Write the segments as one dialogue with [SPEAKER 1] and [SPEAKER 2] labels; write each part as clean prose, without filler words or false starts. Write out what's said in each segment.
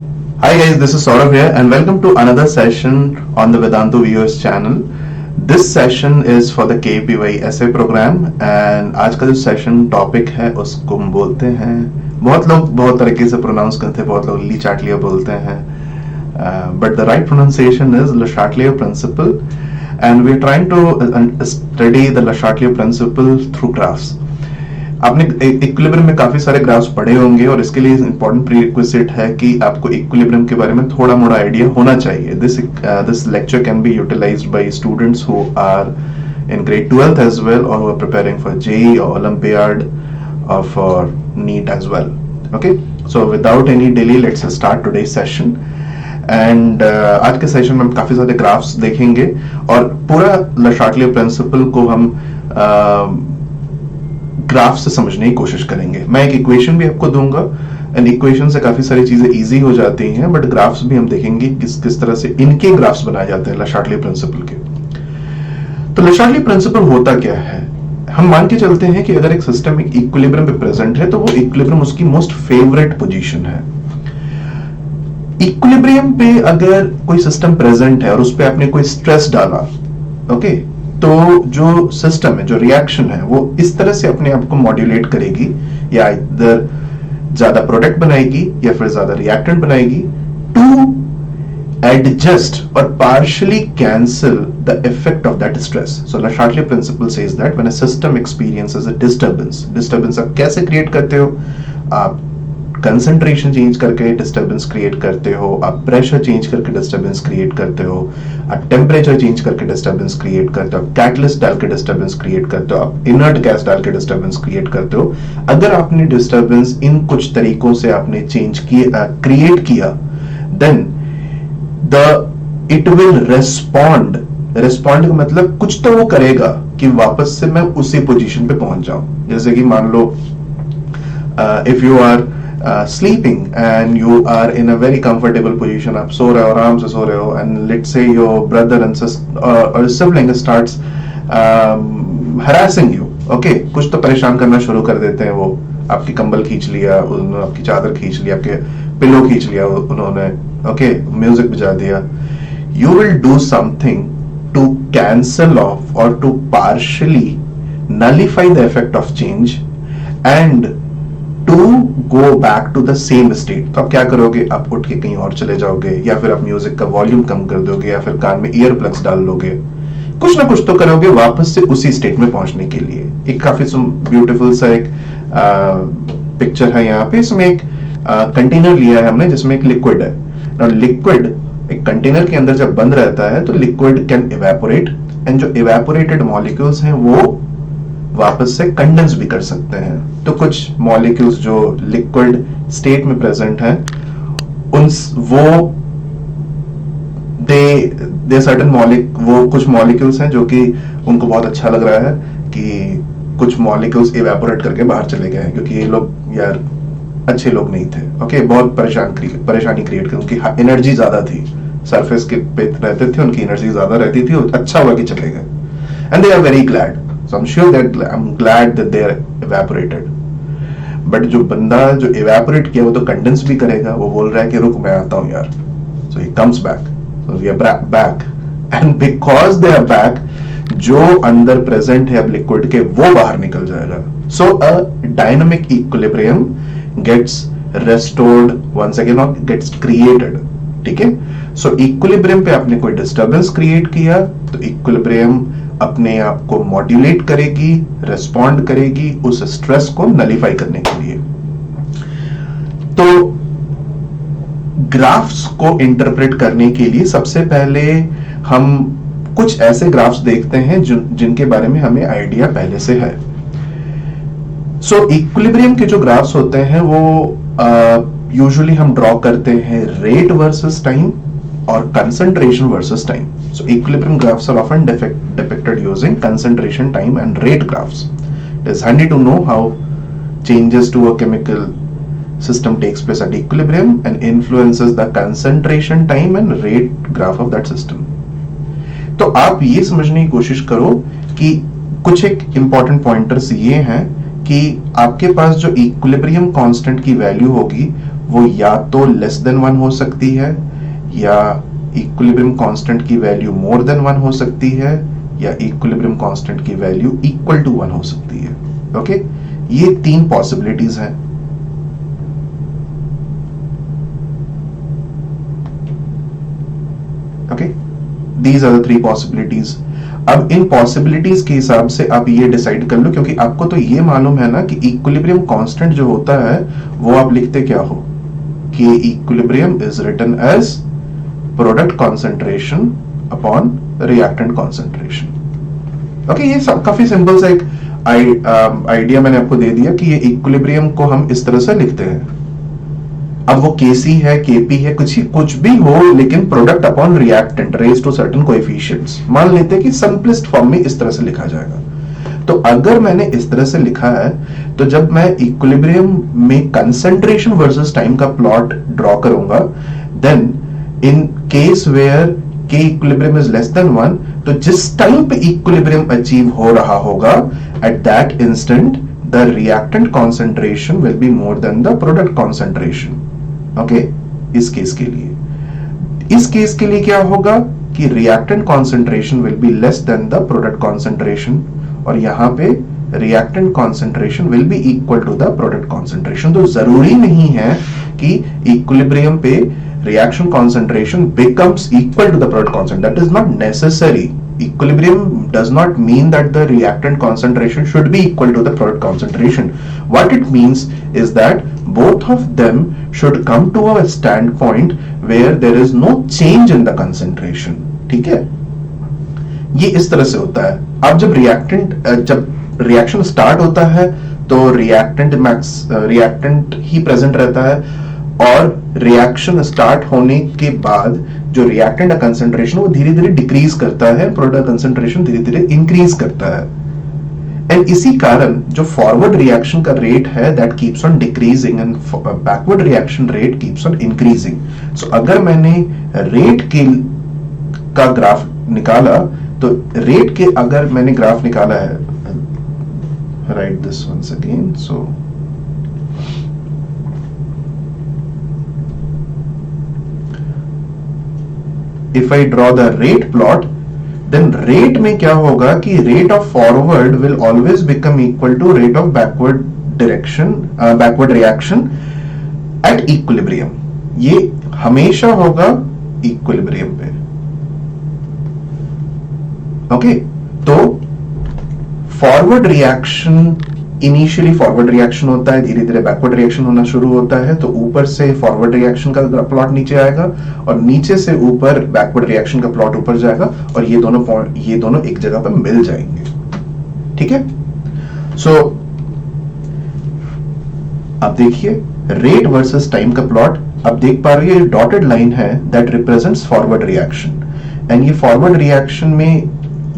[SPEAKER 1] Hi guys, this is Saurabh here and welcome to another session on the Vedantu viewers channel. This session is for the KPY essay program and आज का जो session topic है उसको हम बोलते हैं, बहुत लोग बहुत तरीके से प्रोनाउंस करते हैं, बहुत लोग ली चाटलिया बोलते हैं, but the right pronunciation is Le Chatelier principle and we are trying to study the Le Chatelier principle through graphs. आपने इक्विलिब्रियम में काफी सारे ग्राफ्स पढ़े होंगे और इसके लिए इंपॉर्टेंट प्रीरिक्विजिट है कि आपको इक्विलिब्रियम के बारे में थोड़ा मोड़ा आइडिया होना चाहिए. This lecture can be utilized by students who are in grade 12th as well or who are preparing for JEE or Olympiad or for NEET as well. Okay, so without any delay let's start today's session. And आज के session में हम काफी सारे graphs देखेंगे और पूरा Le Chatelier principal को हम ग्राफ से समझने की कोशिश करेंगे. मैं एक इक्वेशन भी आपको दूंगा एंड इक्वेशन से काफी सारी चीजें इजी हो जाती हैं, बट ग्राफ्स भी हम देखेंगे किस तरह से इनके ग्राफ्स बनाए जाते हैं Le Chatelier प्रिंसिपल के. तो Le Chatelier प्रिंसिपल होता क्या है? हम मान के चलते हैं कि अगर एक सिस्टम एक इक्विलिब्रियम पे प्रेजेंट है तो वो इक्विलिब्रियम उसकी मोस्ट फेवरेट पोजीशन है. इक्विलिब्रियम पे अगर कोई सिस्टम प्रेजेंट है और उस पे आपने कोई स्ट्रेस डाला, ओके, तो जो सिस्टम है, जो रिएक्शन है, वो इस तरह से अपने आप को मॉड्यूलेट करेगी, या इधर ज्यादा प्रोडक्ट बनाएगी या फिर ज्यादा रिएक्टेंट बनाएगी टू एडजस्ट और partially cancel the effect of that stress. So Le Chatelier principle says that when a system experiences a disturbance आप कैसे क्रिएट करते हो? आप कंसंट्रेशन चेंज करके डिस्टर्बेंस क्रिएट करते हो, आप प्रेशर चेंज करके डिस्टर्बेंस क्रिएट करते हो, आप टेम्परेचर चेंज करके डिस्टर्बेंस क्रिएट करते हो, आप कैटलिस्ट डाल के डिस्टर्बेंस क्रिएट करते हो, आप इनर्ट गैस डाल के डिस्टर्बेंस क्रिएट करते हो. अगर आपने डिस्टर्बेंस इन कुछ तरीकों से आपने चेंज किया, क्रिएट किया, then it will respond. Respond का मतलब कुछ तो वो करेगा कि वापस से मैं उसी पोजीशन पे पहुंच जाऊं. जैसे कि मान लो if you are sleeping and you are in a very comfortable position, आप सो रहे हो, आराम से सो रहे हो, and let's say your brother and sister or sibling starts harassing you, okay, कुछ तो परेशान करना शुरू कर देते हैं. वो आपकी कंबल खींच लिया, उन्होंने आपकी चादर खींच लिया, आपके पिलो खींच लिया उन्होंने, ओके, म्यूजिक बजा दिया. You will do something to cancel off or to partially nullify the effect of change and to go back to the same state. तो आप क्या करोगे? आप उठ के कहीं और चले जाओगे, या फिर आप म्यूजिक का वॉल्यूम कम कर दोगे, या फिर कान में ईयर प्लग्स डाल लोगे, कुछ ना कुछ तो करोगे वापस से उसी स्टेट में पहुंचने के लिए. एक काफी ब्यूटीफुल सा एक पिक्चर है यहाँ पे. इसमें एक कंटेनर लिया है हमने जिसमें एक लिक्विड है. और लिक्विड एक कंटेनर के अंदर जब बंद रहता है तो लिक्विड कैन इवेपोरेट, एंड जो इवेपोरेटेड मॉलिक्यूल्स हैं वो वापस से कंडेंस भी कर सकते हैं. तो कुछ मॉलिक्यूल्स जो लिक्विड स्टेट में प्रेजेंट हैं, उन वो दे सर्टेन वो कुछ मॉलिक्यूल्स हैं जो कि उनको बहुत अच्छा लग रहा है कि कुछ मॉलिक्यूल्स इवेपोरेट करके बाहर चले गए हैं, क्योंकि ये लोग यार अच्छे लोग नहीं थे, ओके, बहुत परेशानी क्रिएट की, उनकी एनर्जी ज्यादा थी, सरफेस के पे रहते थे, उनकी एनर्जी ज्यादा रहती थी, अच्छा हुआ कि चले गए, and they are very glad. So I'm sure that I'm glad that they are evaporated. But जो बंदा जो evaporate किया वो तो condense भी करेगा. वो बोल रहा है कि रुक मैं आता हूँ यार. So he comes back. So we are back. And because they are back, जो अंदर present है अब liquid के वो बाहर निकल जाएगा. So a dynamic equilibrium gets restored once again or gets created. ठीक है? So equilibrium पे आपने कोई disturbance create किया तो equilibrium अपने आप को मॉड्यूलेट करेगी, रेस्पॉन्ड करेगी उस स्ट्रेस को नलीफाई करने के लिए. तो ग्राफ्स को इंटरप्रेट करने के लिए सबसे पहले हम कुछ ऐसे ग्राफ्स देखते हैं जिनके बारे में हमें आइडिया पहले से है. सो इक्विलिब्रियम के जो ग्राफ्स होते हैं वो यूजुअली हम ड्रॉ करते हैं रेट वर्सेस टाइम और concentration versus time. So equilibrium graphs are often depicted using concentration, time and rate graphs. It is handy to know how changes to a chemical system takes place at equilibrium and influences the concentration, time and rate graph of that system. तो आप ये समझने की कोशिश करो कि कुछ एक important pointers ये हैं कि आपके पास जो इक्विलिब्रियम कांस्टेंट की वैल्यू होगी वो या तो लेस देन 1 हो सकती है, या इक्विलिब्रियम कांस्टेंट की वैल्यू मोर देन 1 हो सकती है, या इक्विलिब्रियम कांस्टेंट की वैल्यू इक्वल टू 1 हो सकती है। ओके, ये 3 पॉसिबिलिटीज हैं। Okay, these are the 3 possibilities. अब इन पॉसिबिलिटीज के हिसाब से आप ये डिसाइड कर लो, क्योंकि आपको तो ये मालूम है ना कि इक्विलिब्रियम कांस्टेंट जो होता है वो आप लिखते क्या हो, कि equilibrium is written as product concentration upon reactant concentration. Okay, ये सब काफी सिंपल सा एक आइडिया मैंने आपको दे दिया कि ये इक्विलिब्रियम को हम इस तरह से लिखते हैं। अब वो केसी है, केपी है, कुछ भी हो, लेकिन product upon reactant raised to certain coefficients, मान लेते हैं कि सिंपलेस्ट फॉर्म में इस तरह से लिखा जाएगा। तो अगर मैंने इस तरह से लिखा है, तो जब मैं इक्विलिब्रियम में कंसंट्रेशन वर्सेस टाइम का प्लॉट ड्रॉ करूंगा, देन इन केस वेयर के इक्विलिब्रियम इज लेस देन 1, तो जिस टाइम पे इक्विलिब्रियम अचीव हो रहा होगा, at that instant the reactant concentration will be more than the product concentration. Okay, इस केस के लिए क्या होगा कि reactant concentration will be less than the product concentration, और यहां पे reactant concentration will be equal to the product concentration. तो जरूरी नहीं है कि इक्विलिब्रियम पे reaction concentration becomes equal to the product concentration. That is not necessary. Equilibrium does not mean that the reactant concentration should be equal to the product concentration. What it means is that both of them should come to a standpoint where there is no change in the concentration. ठीक है, ये इस तरह से होता है। अब जब रिएक्शन स्टार्ट होता है तो रिएक्टेंट ही प्रेजेंट रहता है, और रिएक्शन स्टार्ट होने के बाद जो रिएक्टेंट का कंसंट्रेशन वो धीरे धीरे डिक्रीज करता है, प्रोडक्ट कंसंट्रेशन धीरे धीरे इंक्रीज करता है। एंड इसी कारण जो फॉरवर्ड रिएक्शन का रेट है that keeps on decreasing, and backward reaction rate keeps on increasing. So अगर मैंने रेट का ग्राफ निकाला, तो रेट के अगर मैंने ग्राफ निकाला है, write this once again, so if I draw the rate plot, then rate में क्या होगा कि rate of forward will always become equal to rate of backward reaction at equilibrium. ये हमेशा होगा equilibrium पे। ओके, तो forward reaction, initially forward reaction होता है, धीरे धीरे बैकवर्ड रिएक्शन होना शुरू होता है, तो ऊपर से फॉरवर्ड रिएक्शन का प्लॉट नीचे आएगा, और नीचे से ऊपर बैकवर्ड रिएक्शन का प्लॉट ऊपर जाएगा, और ये दोनों एक जगह पर मिल जाएंगे। ठीक है, सो अब देखिए रेट वर्सेस टाइम का प्लॉट। अब देख पा रहे हैं डॉटेड लाइन है that represents forward reaction, and ये फॉरवर्ड रिएक्शन में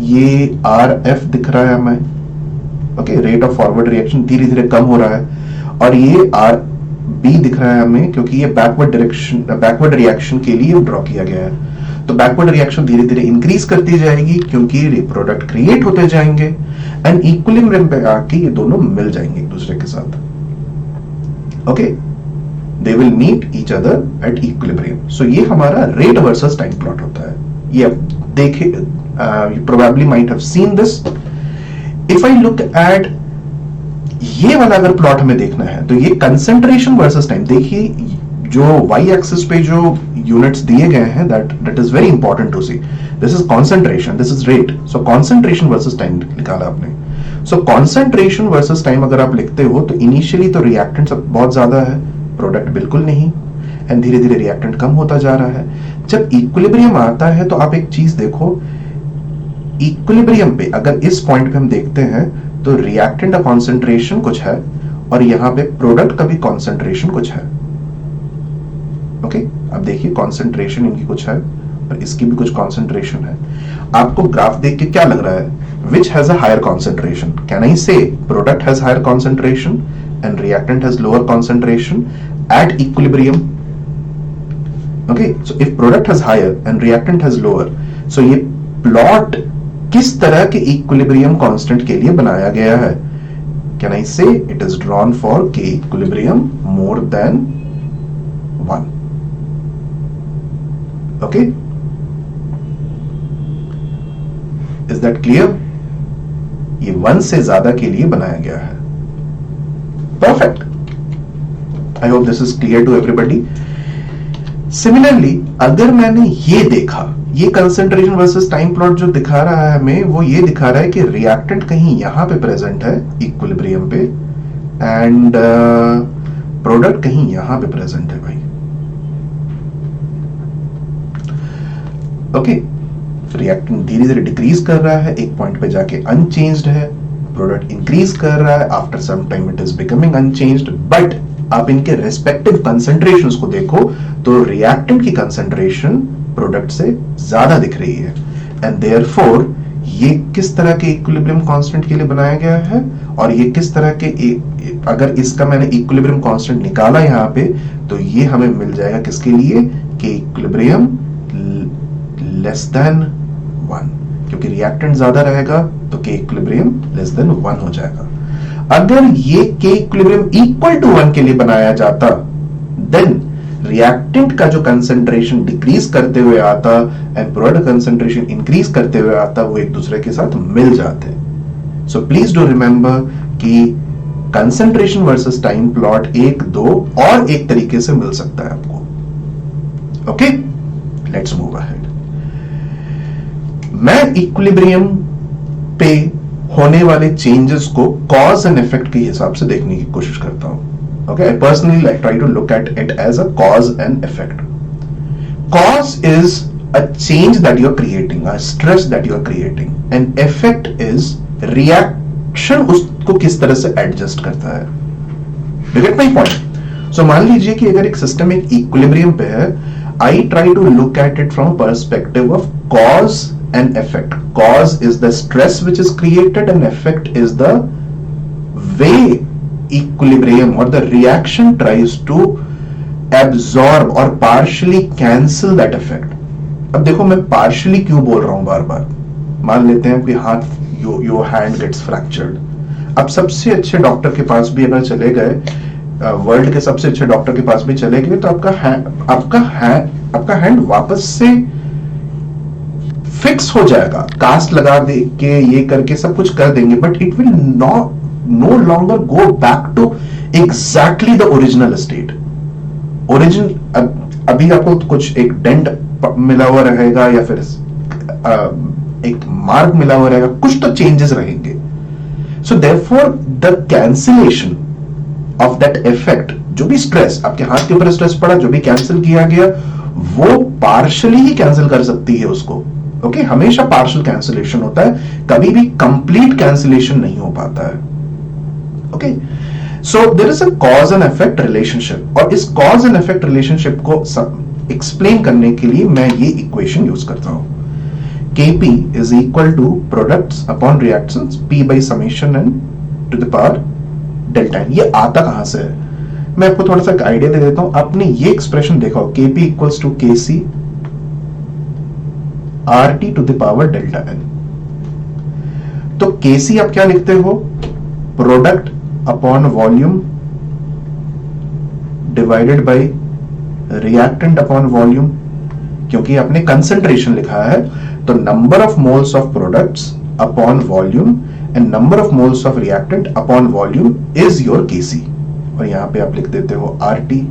[SPEAKER 1] ये RF दिख रहा है हमें। Okay, rate of forward reaction धीरे धीरे कम हो रहा है, और ये RB दिख रहा है हमें, क्योंकि ये बैकवर्ड रिएक्शन के लिए ड्रॉ किया गया है। तो बैकवर्ड रिएक्शन धीरे धीरे इंक्रीज करती जाएगी, क्योंकि प्रोडक्ट क्रिएट होते जाएंगे, एंड इक्विलिब्रियम पे आके ये दोनों मिल जाएंगे एक दूसरे के साथ। Okay, they will meet each other at equilibrium. So ये हमारा रेट वर्सेस टाइम प्लॉट होता है। ये अब देखिए, you probably might have seen this. If I look at ये वाला अगर प्लॉट हमें देखना है, तो ये कंसेंट्रेशन वर्सेस टाइम। देखिए जो y एक्सिस पे जो यूनिट्स दिए गए हैं, that is very important to see. This is concentration, this is rate. So concentration versus time निकाला आपने। So concentration versus time अगर आप लिखते हो, तो इनिशियली तो रिएक्टेंट बहुत ज्यादा है, प्रोडक्ट बिल्कुल नहीं, एंड धीरे धीरे रिएक्टेंट कम होता जा रहा है। जब इक्विलिब्रियम आता है, तो आप एक चीज देखो, इक्विलिब्रियम पे अगर इस पॉइंट पे हम देखते हैं, तो रिएक्टेंट का कॉन्सेंट्रेशन कुछ है, और यहां पे प्रोडक्ट का भी कॉन्सेंट्रेशन कुछ है। ओके, अब देखिए कॉन्सेंट्रेशन इनकी कुछ है, और इसकी भी कुछ कॉन्सेंट्रेशन है। आपको ग्राफ देख के क्या लग रहा है? Which has a higher concentration? Can I say product has higher concentration and reactant has lower concentration at equilibrium? Okay, so if product has higher and reactant has lower, so ये plot किस तरह के equilibrium constant के लिए बनाया गया है? Can I say it is drawn for K equilibrium more than okay, is that clear? ये 1 से ज्यादा के लिए बनाया गया है. Perfect. I hope this is clear to everybody. Similarly अगर मैंने ये देखा, ये कंसंट्रेशन वर्सेस टाइम प्लॉट जो दिखा रहा है हमें, वो ये दिखा रहा है कि रिएक्टेंट कहीं यहां पे प्रेजेंट है इक्विलिब्रियम पे, एंड प्रोडक्ट कहीं यहां पे प्रेजेंट है भाई. ओके, रिएक्टेंट धीरे धीरे डिक्रीज कर रहा है, एक पॉइंट पे जाके अनचेंज्ड है. प्रोडक्ट इंक्रीज कर रहा है, after some time it is becoming unchanged. But आप इनके रेस्पेक्टिव कंसंट्रेशंस को देखो तो रिएक्टेंट की कंसंट्रेशन प्रोडक्ट से ज्यादा दिख रही है, एंड देयरफॉर ये किस तरह के इक्विलिब्रियम कांस्टेंट के लिए बनाया गया है, और ये किस तरह के अगर इसका मैंने इक्विलिब्रियम कांस्टेंट निकाला यहां पे, तो ये हमें मिल जाएगा किसके लिए, कि इक्विलिब्रियम लेस देन 1, क्योंकि रिएक्टेंट ज्यादा रहेगा तो के इक्विलिब्रियम लेस देन 1 हो जाएगा. अगर ये के इक्विलिब्रियम इक्वल टू 1 के लिए बनाया जाता, देन रिएक्टेंट का जो कंसंट्रेशन डिक्रीज करते हुए आता एंड प्रोडक्ट कंसंट्रेशन इंक्रीज करते हुए आता, वो एक दूसरे के साथ मिल जाते. सो प्लीज डू रिमेंबर कि कंसंट्रेशन वर्सेस टाइम प्लॉट एक, दो और एक तरीके से मिल सकता है आपको. Okay, let's move ahead. मैं इक्विलिब्रियम पे होने वाले चेंजेस को कॉज एंड इफेक्ट के हिसाब से देखने की कोशिश करता हूं. Okay, I personally like try to look at it as a cause and effect. Cause is a change that you are creating, a stress that you are creating, and effect is reaction उसको किस तरह से adjust करता है. You get my point? So मान लीजिए कि अगर एक सिस्टम एक इक्विलिब्रियम पे है, I try to look at it from perspective of cause and effect. Cause is the stress which is created, and effect is the way equilibrium or the reaction tries to absorb or partially cancel that effect. अब देखो मैं partially क्यों बोल रहा हूं बार बार. मान लेते हैं कि हाथ, your hand gets fractured. अब सबसे अच्छे डॉक्टर के पास भी अगर चले गए, वर्ल्ड के सबसे अच्छे डॉक्टर के पास भी चले गए, तो आपका हैंड वापस से फिक्स हो जाएगा. कास्ट लगा दे के ये करके सब कुछ कर देंगे, but it will not no longer go back to exactly the original state. अभी आपको कुछ एक डेंट मिला हुआ रहेगा या फिर एक मार्क मिला हुआ रहेगा, कुछ तो चेंजेस रहेंगे. So therefore the cancellation of that effect, जो भी स्ट्रेस आपके हाथ के ऊपर स्ट्रेस पड़ा, जो भी कैंसिल किया गया, वो पार्शियली ही कैंसिल कर सकती है उसको. ओके, हमेशा पार्शियल कैंसिलेशन होता है, कभी भी कंप्लीट कैंसिलेशन नहीं हो पाता है. Okay, so there is a cause and effect relationship, और इस cause and effect relationship को explain करने के लिए मैं ये equation यूज करता हूं. Kp is equal to products upon reactions P by summation n to the power delta n. ये आता कहां से है? मैं आपको थोड़ा सा एक आइडिया दे देता हूं. आपने ये एक्सप्रेशन देखा हो, Kp equals to Kc RT to the power delta n. तो Kc आप क्या लिखते हो? Product upon volume divided by reactant upon volume. क्योंकि आपने कंसंट्रेशन लिखा है, तो number of moles of products upon volume and number of moles of reactant upon volume is your Kc. और यहां पे आप लिख देते हो RT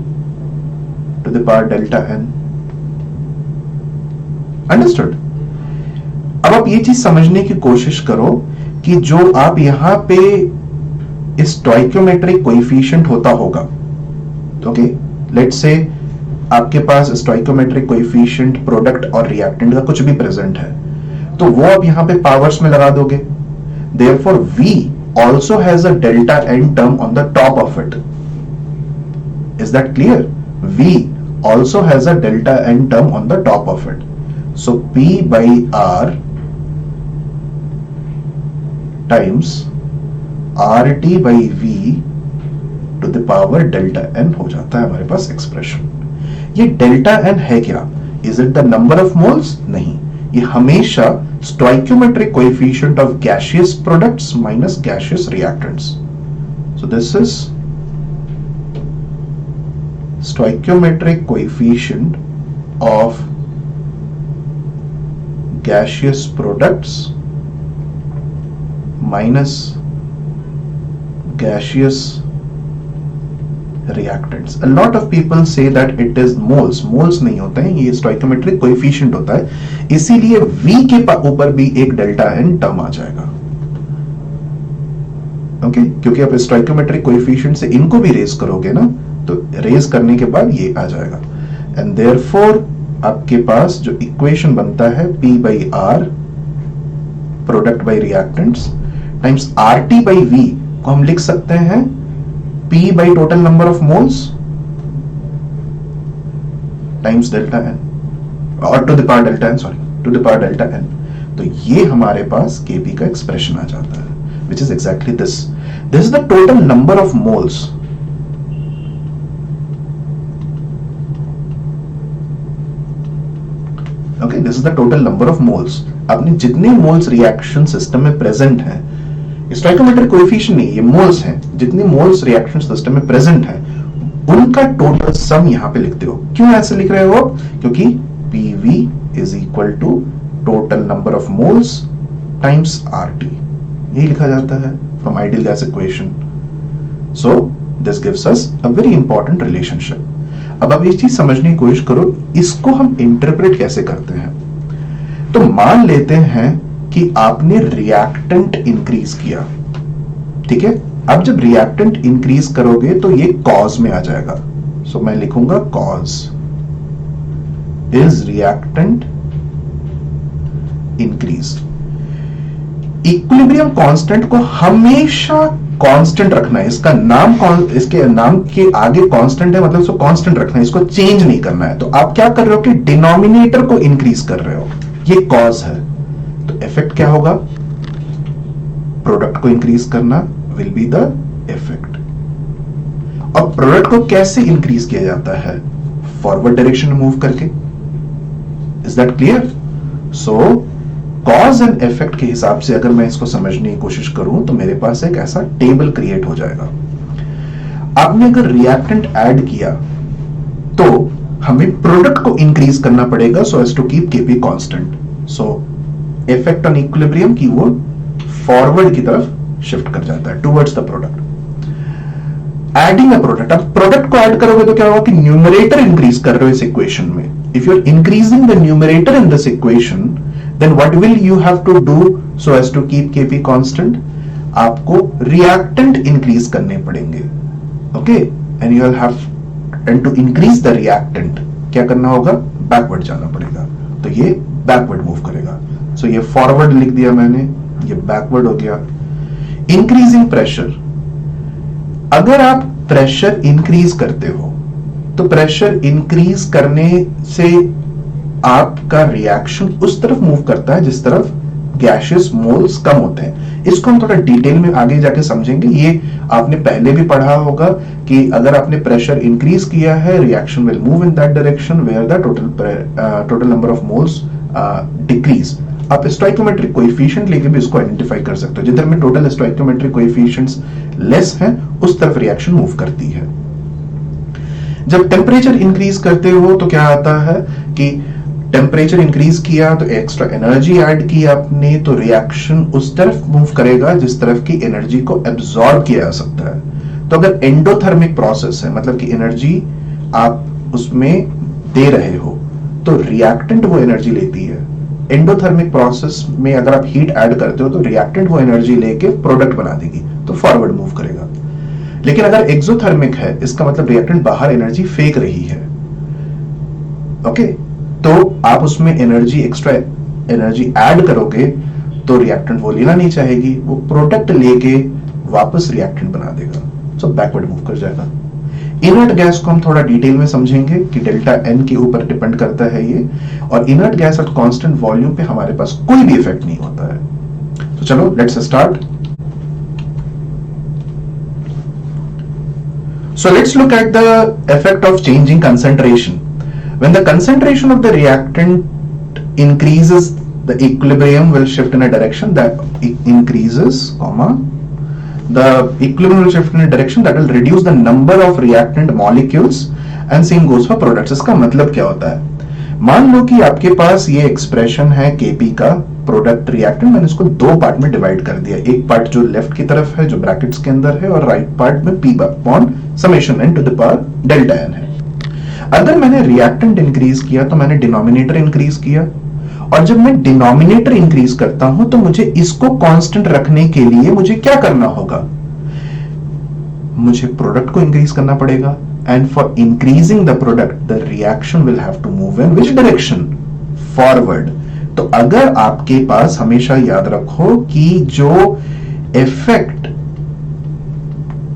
[SPEAKER 1] to the power delta n. Understood? अब आप ये चीज समझने की कोशिश करो कि जो आप यहां पे स्टोइकियोमेट्रिक कोएफिशिएंट होता होगा, ओके, लेट्स से आपके पास स्टोइकियोमेट्रिक कोएफिशिएंट प्रोडक्ट और रिएक्टेंट का कुछ भी प्रेजेंट है, तो वो आप यहां पे पावर्स में लगा दोगे. Therefore V also has a delta n term on the top of it. Is that clear? V also has a delta n term on the top of it. So P by R times RT by V to the power delta n हो जाता है हमारे पास expression. ये delta n है क्या? Is it the number of moles? नहीं, ये हमेशा stoichiometric coefficient of gaseous products minus gaseous reactants. So this is stoichiometric coefficient of gaseous products minus gaseous reactants. A lot of people say that it is moles. Moles नहीं होते हैं, ये stoichiometric coefficient होता है, इसीलिए V के ऊपर भी एक डेल्टा N टर्म आ जाएगा. ओके क्योंकि आप stoichiometric coefficient से इनको भी रेज करोगे ना, तो रेज करने के बाद ये आ जाएगा. एंड देयरफॉर आपके पास जो इक्वेशन बनता है P by R product bye reactants times RT by V को हम लिख सकते हैं P by total number of moles times delta N और to the power delta N, sorry, to the power delta N. तो ये हमारे पास Kp का एक्सप्रेशन आ जाता है, which is exactly this. This is the total number of moles. Okay, this is the total number of moles. आपने जितने moles reaction system में present हैं, स्टोइकोमेट्रिक कोएफिशिएंट नहीं, ये मोल्स हैं, जितने मोल्स रिएक्शन सिस्टम में प्रेजेंट हैं उनका टोटल सम यहां पे लिखते हो. क्यों ऐसे लिख रहे हो? क्योंकि PV is equal to total number of moles times RT, यही लिखा जाता है from ideal gas equation. So this gives us a very important relationship. अब आप ये चीज समझने की कोशिश करो, इसको हम इंटरप्रेट कैसे करते हैं. तो मान लेते हैं कि आपने रिएक्टेंट इंक्रीज किया, ठीक है. अब जब रिएक्टेंट इंक्रीज करोगे तो ये कॉज में आ जाएगा. सो मैं लिखूंगा cause is reactant increase. Equilibrium constant को हमेशा कांस्टेंट रखना है. इसका नाम इसके नाम के आगे कांस्टेंट है, मतलब इसको कांस्टेंट रखना है, इसको चेंज नहीं करना है. तो आप क्या कर रहे हो कि डिनोमिनेटर को इंक्रीज कर रहे हो, ये कॉज है. तो इफेक्ट क्या होगा? प्रोडक्ट को इंक्रीज करना विल बी द इफेक्ट. और प्रोडक्ट को कैसे इंक्रीज किया जाता है? फॉरवर्ड डायरेक्शन में मूव करके. Is that clear? Show cause and effect के हिसाब से अगर मैं इसको समझने की कोशिश करूं तो मेरे पास एक ऐसा टेबल क्रिएट हो जाएगा. आपने अगर रिएक्टेंट ऐड किया तो हमें प्रोडक्ट को इंक्रीज करना पड़ेगा so as to keep Kp constant. So effect on equilibrium की वो फॉरवर्ड की तरफ शिफ्ट कर जाता है towards the product. Adding a product, अब प्रोडक्ट को ऐड करोगे तो क्या होगा कि न्यूमरेटर इंक्रीज कर रहे हो इस इक्वेशन में. If you are increasing the numerator in this equation then what will you have to do so as to keep Kp constant? आपको रिएक्टेंट इंक्रीज करने पड़ेंगे. Okay, and you will have and to increase the reactant क्या करना होगा? Backward जाना पड़ेगा. तो ये बैकवर्ड मूव करेगा. सो ये फॉरवर्ड लिख दिया मैंने, ये बैकवर्ड हो गया. इंक्रीजिंग प्रेशर, अगर आप प्रेशर इंक्रीज करते हो तो प्रेशर इंक्रीज करने से आपका रिएक्शन उस तरफ मूव करता है जिस तरफ गैसियस मोल्स कम होते हैं. इसको हम थोड़ा डिटेल में आगे जाके समझेंगे. ये आपने पहले भी पढ़ा होगा कि अगर आपने प्रेशर इंक्रीज किया है, reaction will move in that direction where the total number of moles decrease. आप स्टोइकोमेट्रिक कोएफिशिएंट लेके भी इसको आइडेंटिफाई कर सकते हो. जिधर में टोटल स्टोइकोमेट्रिक कोएफिशिएंट्स लेस हैं उस तरफ रिएक्शन मूव करती है. जब टेम्परेचर इंक्रीज करते हो तो क्या आता है कि टेम्परेचर इंक्रीज किया तो एक्स्ट्रा एनर्जी ऐड की आपने, तो रिएक्शन उस तरफ मूव करेगा जिस तरफ की एनर्जी को एब्सॉर्ब किया जा सकता है. तो अगर एंडोथर्मिक प्रोसेस है, मतलब कि एनर्जी आप उसमें दे रहे हो, तो रिएक्टेंट वो एनर्जी लेती है. एंडोथर्मिक प्रोसेस में अगर आप हीट ऐड करते हो तो रिएक्टेंट वो एनर्जी लेके प्रोडक्ट बना देगी, तो फॉरवर्ड मूव करेगा. लेकिन अगर एक्सोथर्मिक है, इसका मतलब रिएक्टेंट बाहर एनर्जी फेंक रही है. ओके, तो आप उसमें एनर्जी एक्स्ट्रा एनर्जी ऐड करोगे तो रिएक्टेंट वो लेना नहीं चाहेगी, वो प्रोडक्ट लेके वापस रिएक्टेंट बना देगा. सो बैकवर्ड मूव कर जाएगा. इनर्ट गैस को हम थोड़ा डिटेल में समझेंगे कि डेल्टा एन के ऊपर डिपेंड करता है ये, और inert gas at constant volume पे हमारे पास कोई भी इफेक्ट नहीं होता है. तो चलो let's start. So let's look at the effect of changing concentration. When the concentration of the reactant increases, the equilibrium will shift in a direction that increases, the equilibrium will shift in a direction that will reduce the number of reactant molecules and same goes for products. इसका मतलब क्या होता है? मान लो कि आपके पास ये expression है केपी का प्रोडक्ट रिएक्टेंट, मैंने इसको दो पार्ट में डिवाइड कर दिया, एक पार्ट जो लेफ्ट की तरफ है जो ब्रैकेट्स के अंदर है, और राइट पार्ट में P upon summation n to the power delta n है। अगर मैंने रिएक्टेंट इंक्रीज किया तो मैंने डिनोमिनेटर इंक्रीज किया, और जब मैं डिनोमिनेटर इंक्रीज करता हूं तो मुझे इसको कांस्टेंट रखने के लिए मुझे क्या करना होगा, मुझे प्रोडक्ट को इंक्रीज करना पड़ेगा। And for increasing the product the reaction will have to move in which direction, forward. तो अगर आपके पास, हमेशा याद रखो कि जो इफेक्ट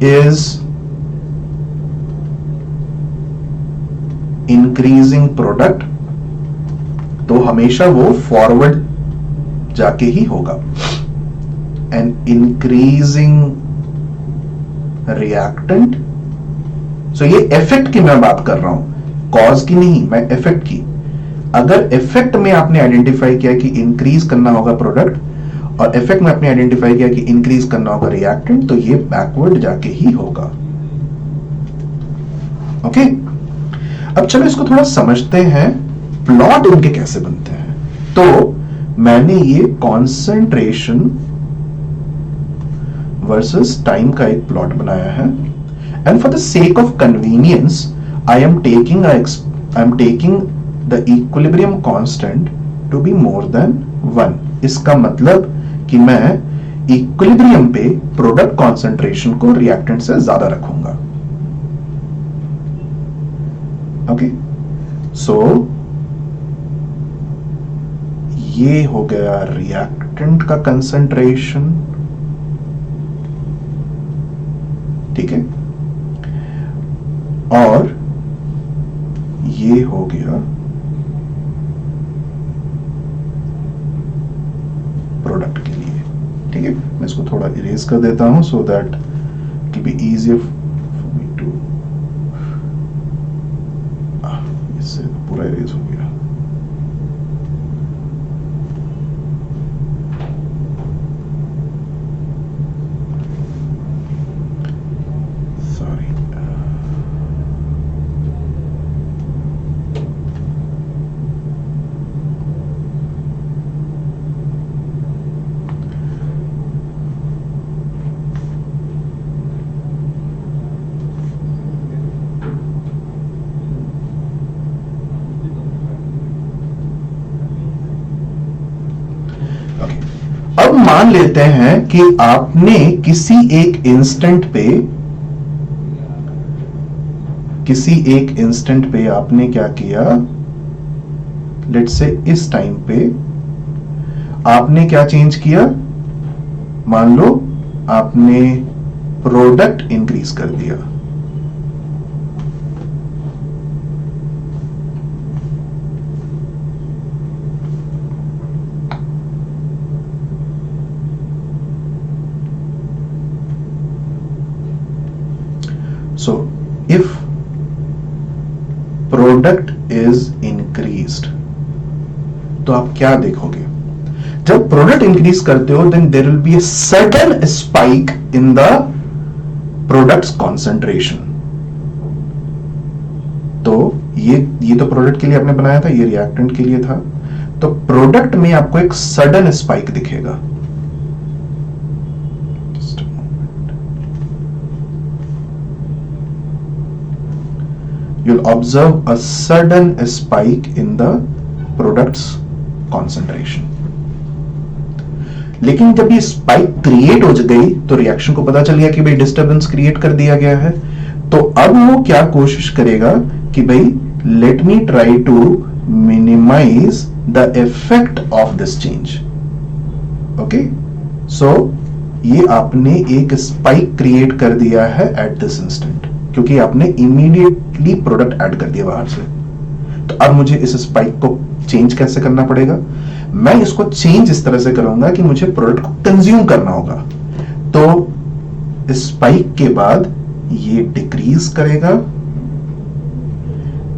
[SPEAKER 1] इज इंक्रीजिंग प्रोडक्ट, तो हमेशा वो फॉरवर्ड जाके ही होगा। एंड इंक्रीजिंग रिएक्टेंट, सो ये इफेक्ट की मैं बात कर रहा हूं, कॉज की नहीं, मैं इफेक्ट की। अगर इफेक्ट में आपने आइडेंटिफाई किया कि इंक्रीज करना होगा प्रोडक्ट, और इफेक्ट में आपने आइडेंटिफाई किया कि इंक्रीज करना होगा रिएक्टेंट, तो ये बैकवर्ड जाके ही होगा। ओके, अब चलो इसको थोड़ा समझते हैं, प्लॉट इनके कैसे बनते हैं। तो मैंने ये कॉन्सेंट्रेशन वर्सेस टाइम का एक प्लॉट बनाया है, and for the sake of convenience I am taking the equilibrium constant to be more than 1। इसका मतलब कि मैं इक्विलिब्रियम पे प्रोडक्ट कॉन्सेंट्रेशन को रिएक्टेंट से ज्यादा रखूंगा। ओके, सो ये हो गया रिएक्टेंट का कंसंट्रेशन, ठीक है, और ये हो गया प्रोडक्ट के लिए। ठीक है, मैं इसको थोड़ा इरेज कर देता हूं so that it will be easier for me to, इससे पूरा इरेज हो गया। अब मान लेते हैं कि आपने किसी एक इंस्टेंट पे आपने क्या किया, लेट्स से इस टाइम पे आपने क्या चेंज किया, मान लो आपने प्रोडक्ट इंक्रीज कर दिया। So if product is increased, तो आप क्या देखोगे, जब प्रोडक्ट इंक्रीज करते हो then there will be a sudden spike in the products concentration. तो ये तो प्रोडक्ट के लिए आपने बनाया था, ये रिएक्टेंट के लिए था, तो प्रोडक्ट में आपको एक सडन स्पाइक दिखेगा। You'll observe a sudden spike in the product's concentration. लेकिन जब ये स्पाइक क्रिएट हो गई तो रिएक्शन को पता चल गया कि भाई डिस्टर्बेंस क्रिएट कर दिया गया है, तो अब वो क्या कोशिश करेगा कि भाई let me try to minimize the effect of this change. Okay, so ये आपने एक स्पाइक क्रिएट कर दिया है एट दिस इंस्टेंट, क्योंकि आपने इमीडिएटली प्रोडक्ट ऐड कर दिया बाहर से। तो अब मुझे इस स्पाइक को चेंज कैसे करना पड़ेगा, मैं इसको चेंज इस तरह से करूंगा कि मुझे प्रोडक्ट को कंज्यूम करना होगा। तो स्पाइक के बाद ये डिक्रीज करेगा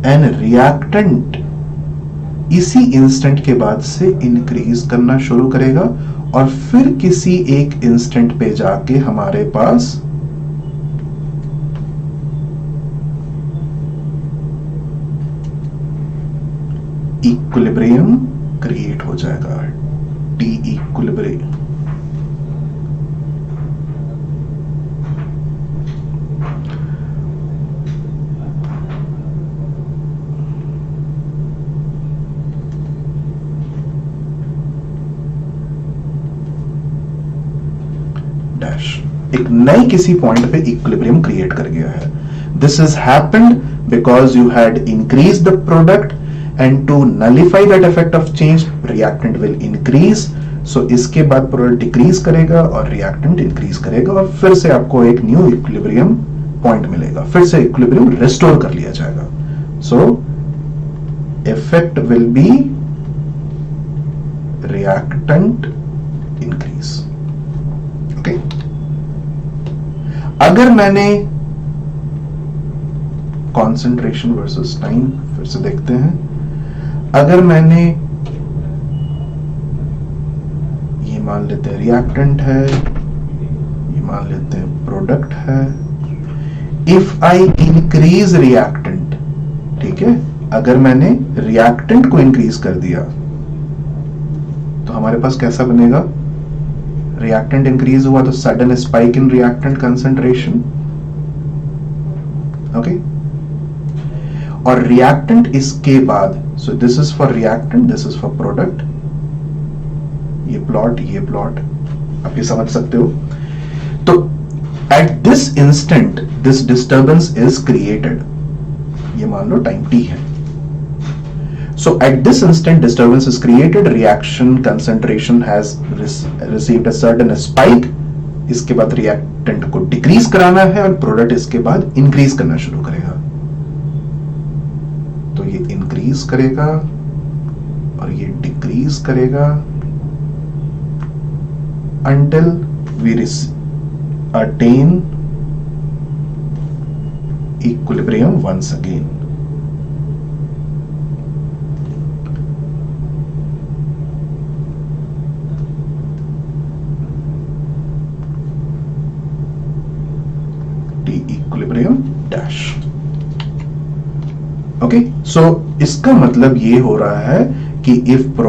[SPEAKER 1] एंड रिएक्टेंट इसी इंस्टेंट के बाद से इंक्रीज करना शुरू करेगा, और फिर किसी एक इंस्टेंट पे जाके हमारे पास इक्विलिब्रियम क्रिएट हो जाएगा, टी इक्विलिब्रियम। डैश एक नए किसी पॉइंट पे इक्विलिब्रियम क्रिएट कर गया है। This is happened because you had increase the product and to nullify that effect of change reactant will increase. So इसके बाद प्रोडक्ट डिक्रीज करेगा और रिएक्टेंट इंक्रीज करेगा और फिर से आपको एक न्यू इक्विलिब्रियम पॉइंट मिलेगा, फिर से इक्विलिब्रियम रिस्टोर कर लिया जाएगा। So effect will be reactant increase. Okay, अगर मैंने कॉन्सेंट्रेशन वर्सेस टाइम फिर से देखते हैं, अगर मैंने ये मान लेते हैं रिएक्टेंट है, ये मान लेते हैं प्रोडक्ट है, इफ आई इंक्रीज रिएक्टेंट, ठीक है, अगर मैंने रिएक्टेंट को इंक्रीज कर दिया तो हमारे पास कैसा बनेगा? रिएक्टेंट इंक्रीज हुआ तो sudden spike in reactant concentration, okay, और रिएक्टेंट इसके बाद, सो this is for reactant, this is for product, ये प्लॉट आप ये समझ सकते हो। तो at this instant this disturbance is created, ये मान लो टाइम t है। So at this instant disturbance is created, reaction concentration has received a certain spike, इसके बाद reactant को decrease कराना है और product इसके बाद increase करना शुरू करेगा। तो ये increase करेगा और ये decrease करेगा until we attain equilibrium once again। Equilibrium dash. Okay, so इसका मतलब ये हो रहा है कि if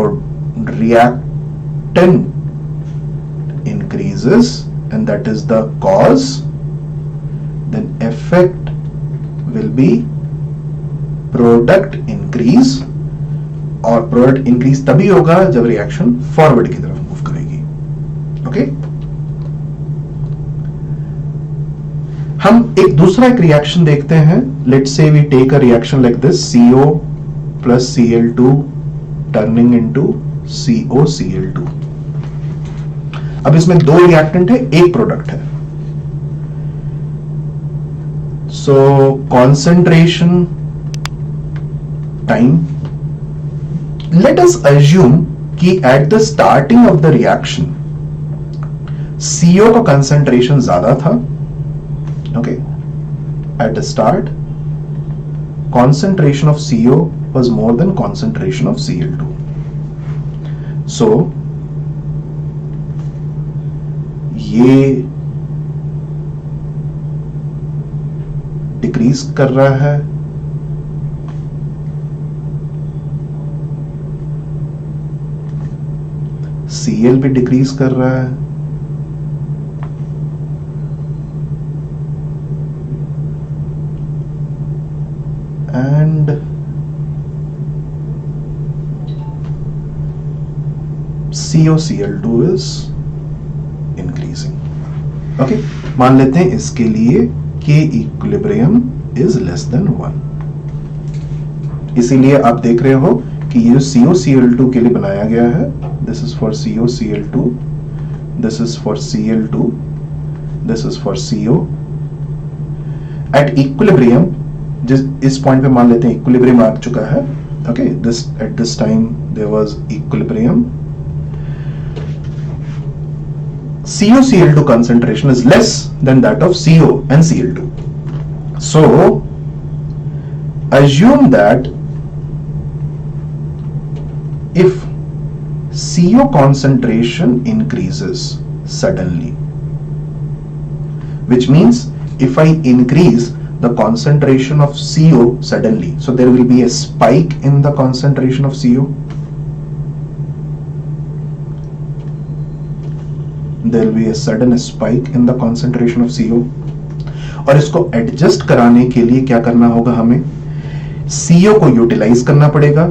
[SPEAKER 1] reactant increases and that is the cause, then effect will be product increase, और product increase तभी होगा जब reaction forward की तरफ मूव करेगी। ओके, हम एक दूसरा एक रिएक्शन देखते हैं। Let's say we take a reaction like this, CO plus Cl2 turning into COCl2। अब इसमें दो रिएक्टेंट है, एक प्रोडक्ट है। So concentration, time, let us assume कि at the starting of the reaction CO का कंसेंट्रेशन ज्यादा था। Okay, at the start concentration of CO was more than concentration of Cl2, so ये डिक्रीज कर रहा है, Cl भी डिक्रीज कर रहा है, and COCl2 is increasing। okay, मान लेते हैं इसके लिए K equilibrium is less than 1। इसीलिए आप देख रहे हो कि ये COCl2 के लिए बनाया गया है, this is for COCl2, this is for Cl2, this is for CO। at equilibrium, जिस इस पॉइंट पे मान लेते हैं इक्विलिब्रियम आ चुका है। Okay, this at this time there was equilibrium, COCl2 concentration is less than that of CO and Cl2, so assume that if CO concentration increases suddenly, which means if I increase the concentration of CO suddenly. So there will be a spike in the concentration of CO. There will be a sudden spike in the concentration of CO. और इसको adjust कराने के लिए क्या करना होगा, हमें CO को यूटिलाइज करना पड़ेगा.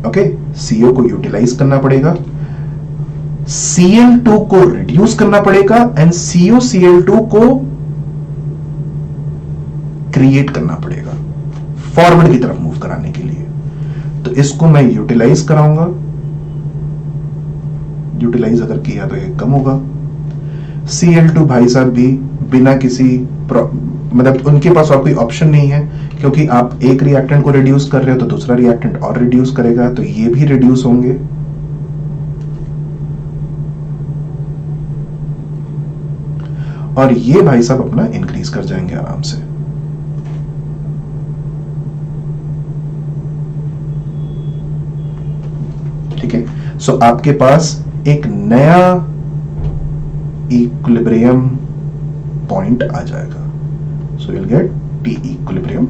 [SPEAKER 1] ओके, CO को यूटिलाइज करना पड़ेगा, Cl2 को रिड्यूस करना पड़ेगा एंड COCl2 को क्रिएट करना पड़ेगा फॉरवर्ड की तरफ मूव कराने के लिए. तो इसको मैं यूटिलाइज कराऊंगा. यूटिलाइज अगर किया तो ये कम होगा. Cl2 भाई साहब भी बिना किसी मतलब उनके पास और कोई ऑप्शन नहीं है, क्योंकि आप एक रिएक्टेंट को रिड्यूस कर रहे हो तो दूसरा रिएक्टेंट और रिड्यूस करेगा, तो ये भी रिड्यूस होंगे. और ये भाई साहब अपना इंक्रीज कर जाएंगे आराम से. ठीक है, सो आपके पास एक नया इक्विलिब्रियम पॉइंट आ जाएगा. So will get T equilibrium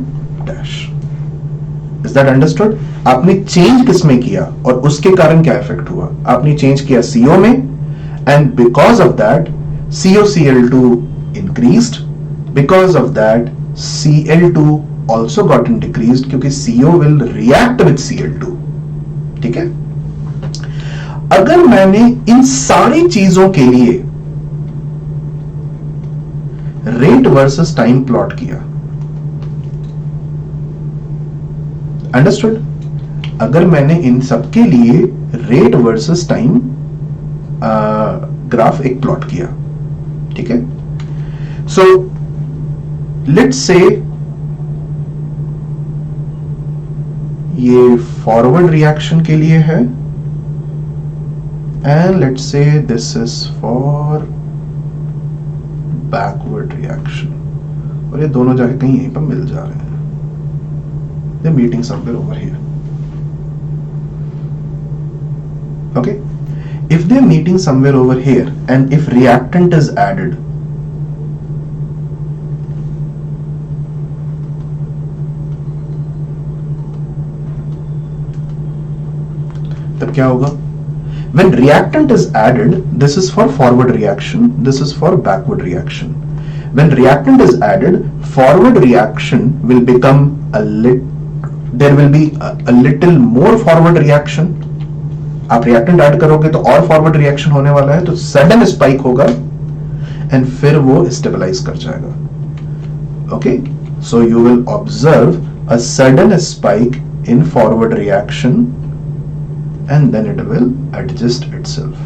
[SPEAKER 1] dash. Is that understood? आपने चेंज किसमें किया और उसके कारण क्या इफेक्ट हुआ? आपने चेंज किया CO में, and because of that COCl2 increased. Because of that Cl2 also gotten decreased, क्योंकि CO will react with Cl2. ठीक है, अगर मैंने इन सारी चीजों के लिए रेट वर्सेस टाइम प्लॉट किया, अंडरस्टूड? अगर मैंने इन सब के लिए रेट वर्सेस टाइम ग्राफ एक प्लॉट किया, ठीक है, सो लेट्स से ये फॉरवर्ड रिएक्शन के लिए है and let's say this is for backward reaction, और ये दोनों जाके कहीं यहीं पर मिल जा रहे हैं. They're meeting somewhere over here. Okay, if they're meeting somewhere over here and if reactant is added, तब क्या होगा? When reactant is added, this is for forward reaction, this is for backward reaction. When reactant is added, forward reaction will become there will be a little more forward reaction. आप reactant add करोगे तो और forward reaction होने वाला है, तो sudden spike होगा and फिर वो stabilize कर जाएगा. Okay, so you will observe a sudden spike in forward reaction and then it will adjust itself.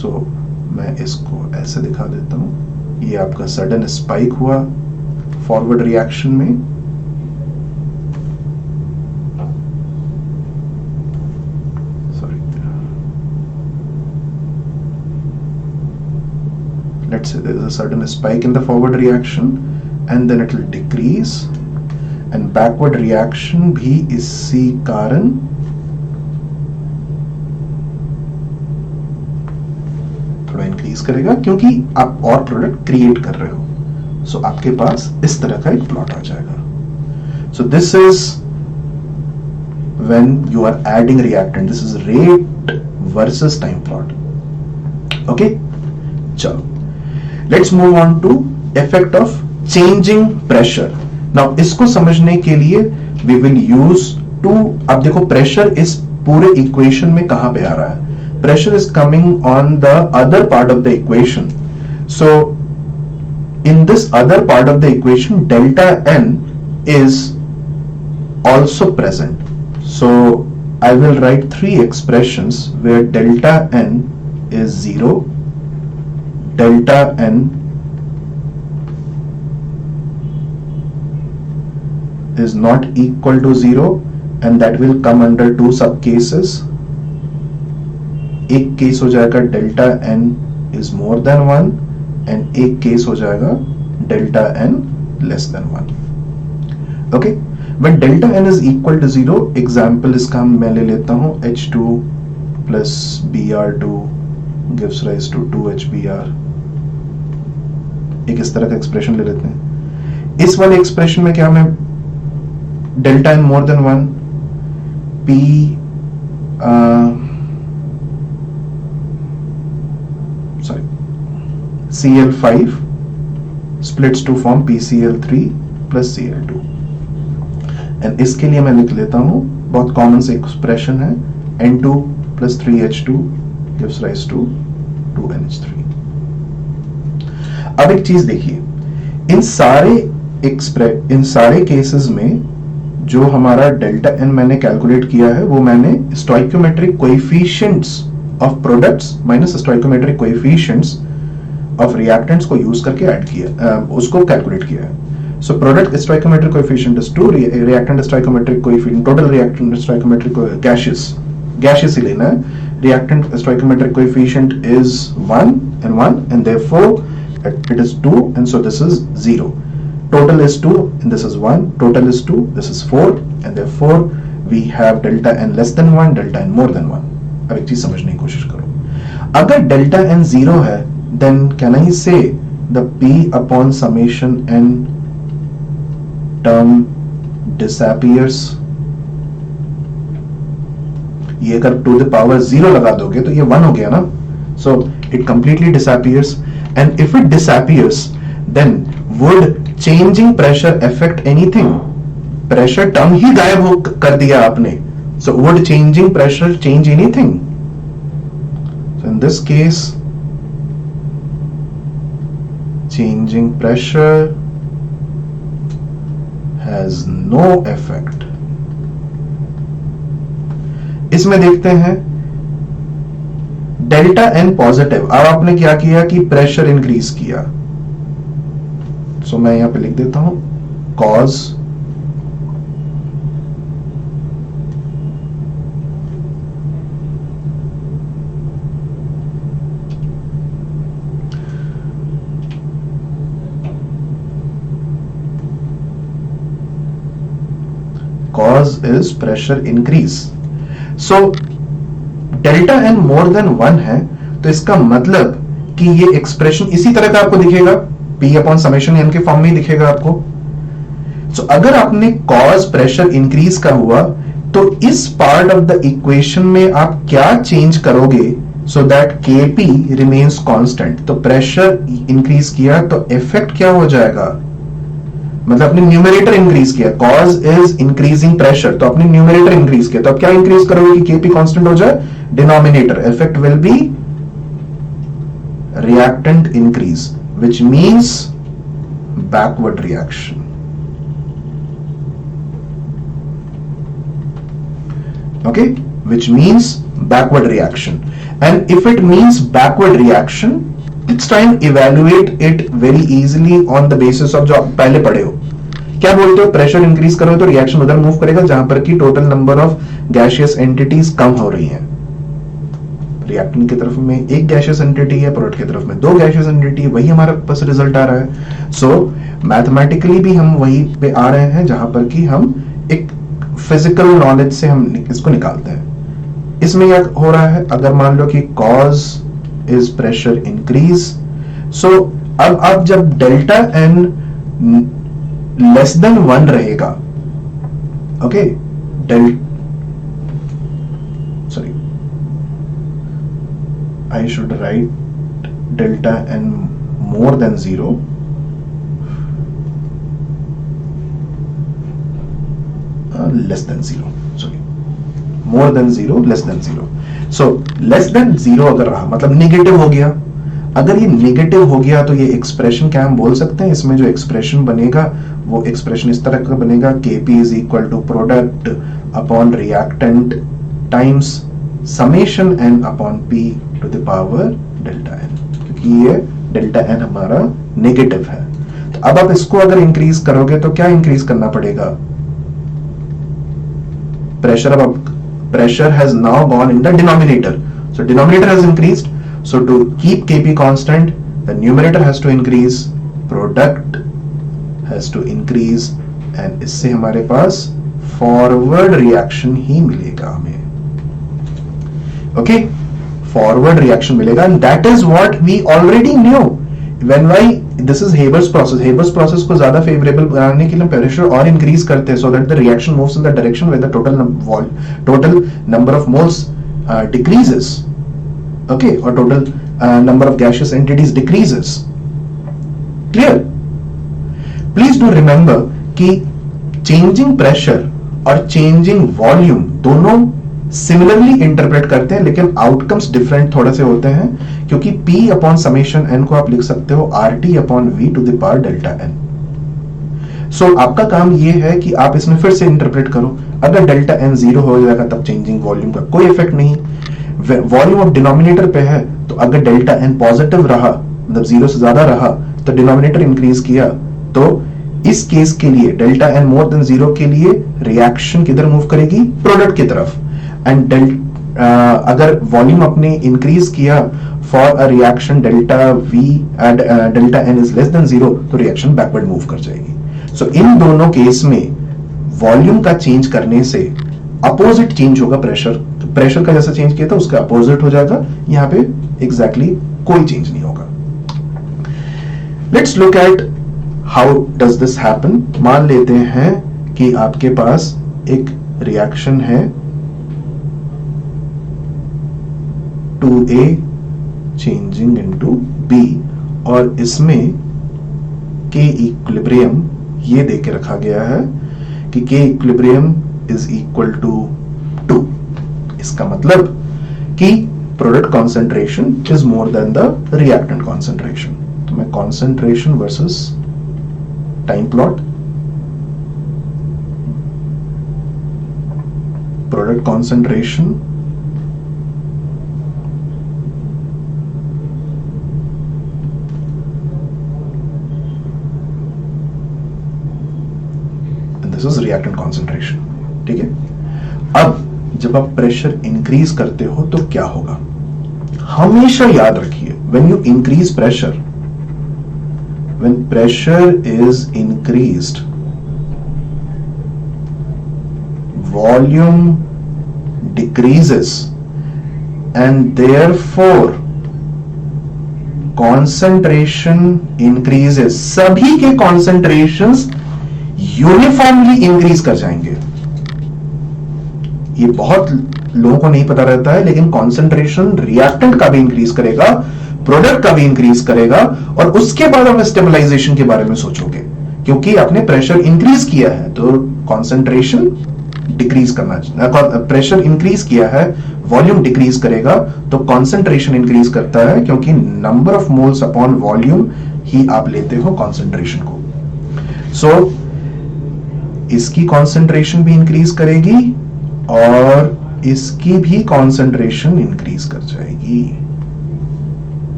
[SPEAKER 1] So मैं इसको ऐसे दिखा देता हूं. ये आपका sudden spike हुआ forward reaction में, let's say there is a sudden spike in the forward reaction and then it will decrease, and backward reaction भी इसी कारण थोड़ा इंक्रीज करेगा, क्योंकि आप और प्रोडक्ट क्रिएट कर रहे हो. सो आपके पास इस तरह का एक प्लॉट आ जाएगा. So this is when you are adding reactant, this is rate versus time plot. Okay, चलो let's move on to effect of changing pressure. Now इसको समझने के लिए वी विल यूज टू, अब देखो प्रेशर इस पूरे इक्वेशन में कहां पे आ रहा है? Pressure is coming on the other part of the equation. So in this other part of the equation, delta n is also present. So I will write three expressions where delta n is 0, delta n is not equal to 0, and that will come under two sub cases. एक case हो जाएगा delta n is more than 1 and एक case हो जाएगा delta n less than 1. Okay, when delta n is equal to 0, example इसका मैं ले लेता हूं H2 plus Br2 gives rise to 2HBr. एक इस तरह का एक्सप्रेशन ले लेते हैं. इस वाले एक्सप्रेशन में क्या मैं delta N more than 1 P sorry Cl5 splits to form PCl3 plus Cl2 and इसके लिए मैं लिख लेता हूं, बहुत कॉमन से एक्सप्रेशन है, N2 plus 3H2 gives rise to 2NH3। अब एक चीज देखिए, इन सारे केसेस में जो हमारा डेल्टा एन मैंने कैलकुलेट किया है वो मैंने stoichiometric coefficients of products minus stoichiometric coefficients of reactants को यूज करके ऐड किया, उसको कैलकुलेट किया है। So product stoichiometric coefficient is 2, reactant stoichiometric coefficient, total reactant stoichiometric gaseous ही लेना है, reactant stoichiometric coefficient is 1 and therefore it is 2 and so this is 0. Total is 2 and this is 1, total is 2, this is 4 and therefore we have delta n less than 1, delta n more than 1. अब एक चीज समझने की कोशिश करो, अगर delta n 0 है then can I say the p upon summation n term disappears? ये अगर टू द पावर 0 लगा दोगे तो ये 1 हो गया ना, so it completely disappears and if it disappears then would changing pressure affect anything? Pressure term ही गायब हो कर दिया आपने, so would changing pressure change anything? So in this case changing pressure has no effect. इसमें देखते हैं delta N positive, अब आपने क्या किया कि प्रेशर इंक्रीज किया, सो मैं यहां पे लिख देता हूं cause is pressure increase. So delta N more than 1 है तो इसका मतलब कि ये एक्सप्रेशन इसी तरह का आपको दिखेगा, P अपॉन समेशन एन के फॉर्म में ही दिखेगा आपको। सो अगर आपने कॉज प्रेशर इंक्रीज का हुआ तो इस पार्ट ऑफ द इक्वेशन में आप क्या चेंज करोगे so that Kp remains constant? तो प्रेशर इंक्रीज किया तो इफेक्ट क्या हो जाएगा, मतलब अपने न्यूमरेटर इंक्रीज किया, कॉज इज इंक्रीजिंग प्रेशर तो अपने न्यूमरेटर इंक्रीज किया, तो अब क्या इंक्रीज करोगे कि Kp कांस्टेंट हो जाए? Denominator, effect will be reactant increase which means backward reaction. okay, which means backward reaction, and if it means backward reaction it's time evaluate it very easily on the basis of जो आप पहले पढ़े हो। क्या बोलते हो, pressure increase करो तो रिएक्शन उधर मूव करेगा जहां पर की total number of gaseous entities कम हो रही हैं। रिएक्टेंट की तरफ में एक गैसियस एंटिटी है, प्रोडक्ट की तरफ में 2 गैसियस एंटिटी, वही हमारे पास रिजल्ट आ रहा है। सो मैथमेटिकली भी हम वही पे आ रहे हैं जहां पर कि हम एक फिजिकल नॉलेज से हम इसको निकालते हैं। इसमें क्या हो रहा है, अगर मान लो कि कॉज इज प्रेशर इंक्रीज, सो अब जब डेल्टा एन लेस देन 1 रहेगा, okay, sorry I should write delta N more than 0, less than 0, sorry, more than 0, less than 0. So less than 0 अगर रहा मतलब नेगेटिव हो गया, अगर ये नेगेटिव हो गया तो ये एक्सप्रेशन क्या हम बोल सकते हैं, इसमें जो एक्सप्रेशन बनेगा वो एक्सप्रेशन इस तरह का बनेगा, Kp is equal to product upon reactant times summation n upon p to the power delta n, क्योंकि ये डेल्टा n हमारा नेगेटिव है। तो अब आप इसको अगर इंक्रीज करोगे तो क्या इंक्रीज करना पड़ेगा, pressure has now gone in the denominator, so denominator has increased, so to keep Kp constant the numerator has to increase, product has to increase, and इससे हमारे पास forward reaction ही मिलेगा हमें, okay, forward reaction मिलेगा, and that is what we already knew when this is Haber's process. Haber's process को ज्यादा favourable बनाने के लिए प्रेशर और इंक्रीज करते हैं so that the reaction moves in the direction where the total number of moles decreases. Okay, और total number of gaseous entities decreases. Clear? Please do remember कि चेंजिंग प्रेशर और changing volume दोनों similarly interpret करते हैं, लेकिन outcomes different थोड़े से होते हैं, क्योंकि P अपॉन समेशन n को आप लिख सकते हो RT upon V to the power delta n. So आपका काम ये है कि आप इसमें फिर से इंटरप्रेट करो. अगर डेल्टा n 0 हो जाएगा तब चेंजिंग वॉल्यूम का कोई इफेक्ट नहीं. वॉल्यूम ऑफ डिनोमिनेटर पे है, तो अगर डेल्टा n पॉजिटिव रहा, मतलब 0 से ज्यादा रहा, तो डिनोमिनेटर इंक्रीज किया, तो इस केस के लिए डेल्टा n मोर देन 0 के लिए रिएक्शन किधर मूव करेगी? प्रोडक्ट की तरफ. एंड अगर वॉल्यूम अपने इंक्रीज किया for a reaction delta V and delta n is less than 0, तो रिएक्शन बैकवर्ड मूव कर जाएगी. सो इन दोनों केस में वॉल्यूम का चेंज करने से अपोजिट चेंज होगा. प्रेशर का जैसा चेंज किया था उसका अपोजिट हो जाएगा. यहां पे एग्जैक्टली कोई चेंज नहीं होगा. Let's look at how does this happen. मान लेते हैं कि आपके पास एक रिएक्शन है 2A चेंजिंग इनटू B, और इसमें K इक्विलिब्रियम ये देके रखा गया है कि K equilibrium is equal to 2. इसका मतलब कि product concentration is more than the reactant concentration. तो मैं concentration versus time plot, product concentration this is reactant concentration. ठीक है. अब जब आप प्रेशर इंक्रीज करते हो तो क्या होगा? हमेशा याद रखिए, when you increase pressure, when pressure is increased, volume decreases and therefore concentration increases. सभी के concentrations uniformly increase कर जाएंगे. ये बहुत लोगों को नहीं पता रहता है, लेकिन concentration reactant का भी इंक्रीज करेगा, प्रोडक्ट का भी इंक्रीज करेगा, और उसके बाद आप स्टेबलाइजेशन के बारे में सोचोगे, क्योंकि आपने प्रेशर इंक्रीज किया है तो कॉन्सेंट्रेशन डिक्रीज करना, प्रेशर इंक्रीज किया है वॉल्यूम डिक्रीज करेगा, तो कॉन्सेंट्रेशन इंक्रीज करता है, क्योंकि number of moles upon volume ही आप लेते हो कॉन्सेंट्रेशन को. सो इसकी कॉन्सेंट्रेशन भी इंक्रीज करेगी और इसकी भी कॉन्सेंट्रेशन इंक्रीज कर जाएगी.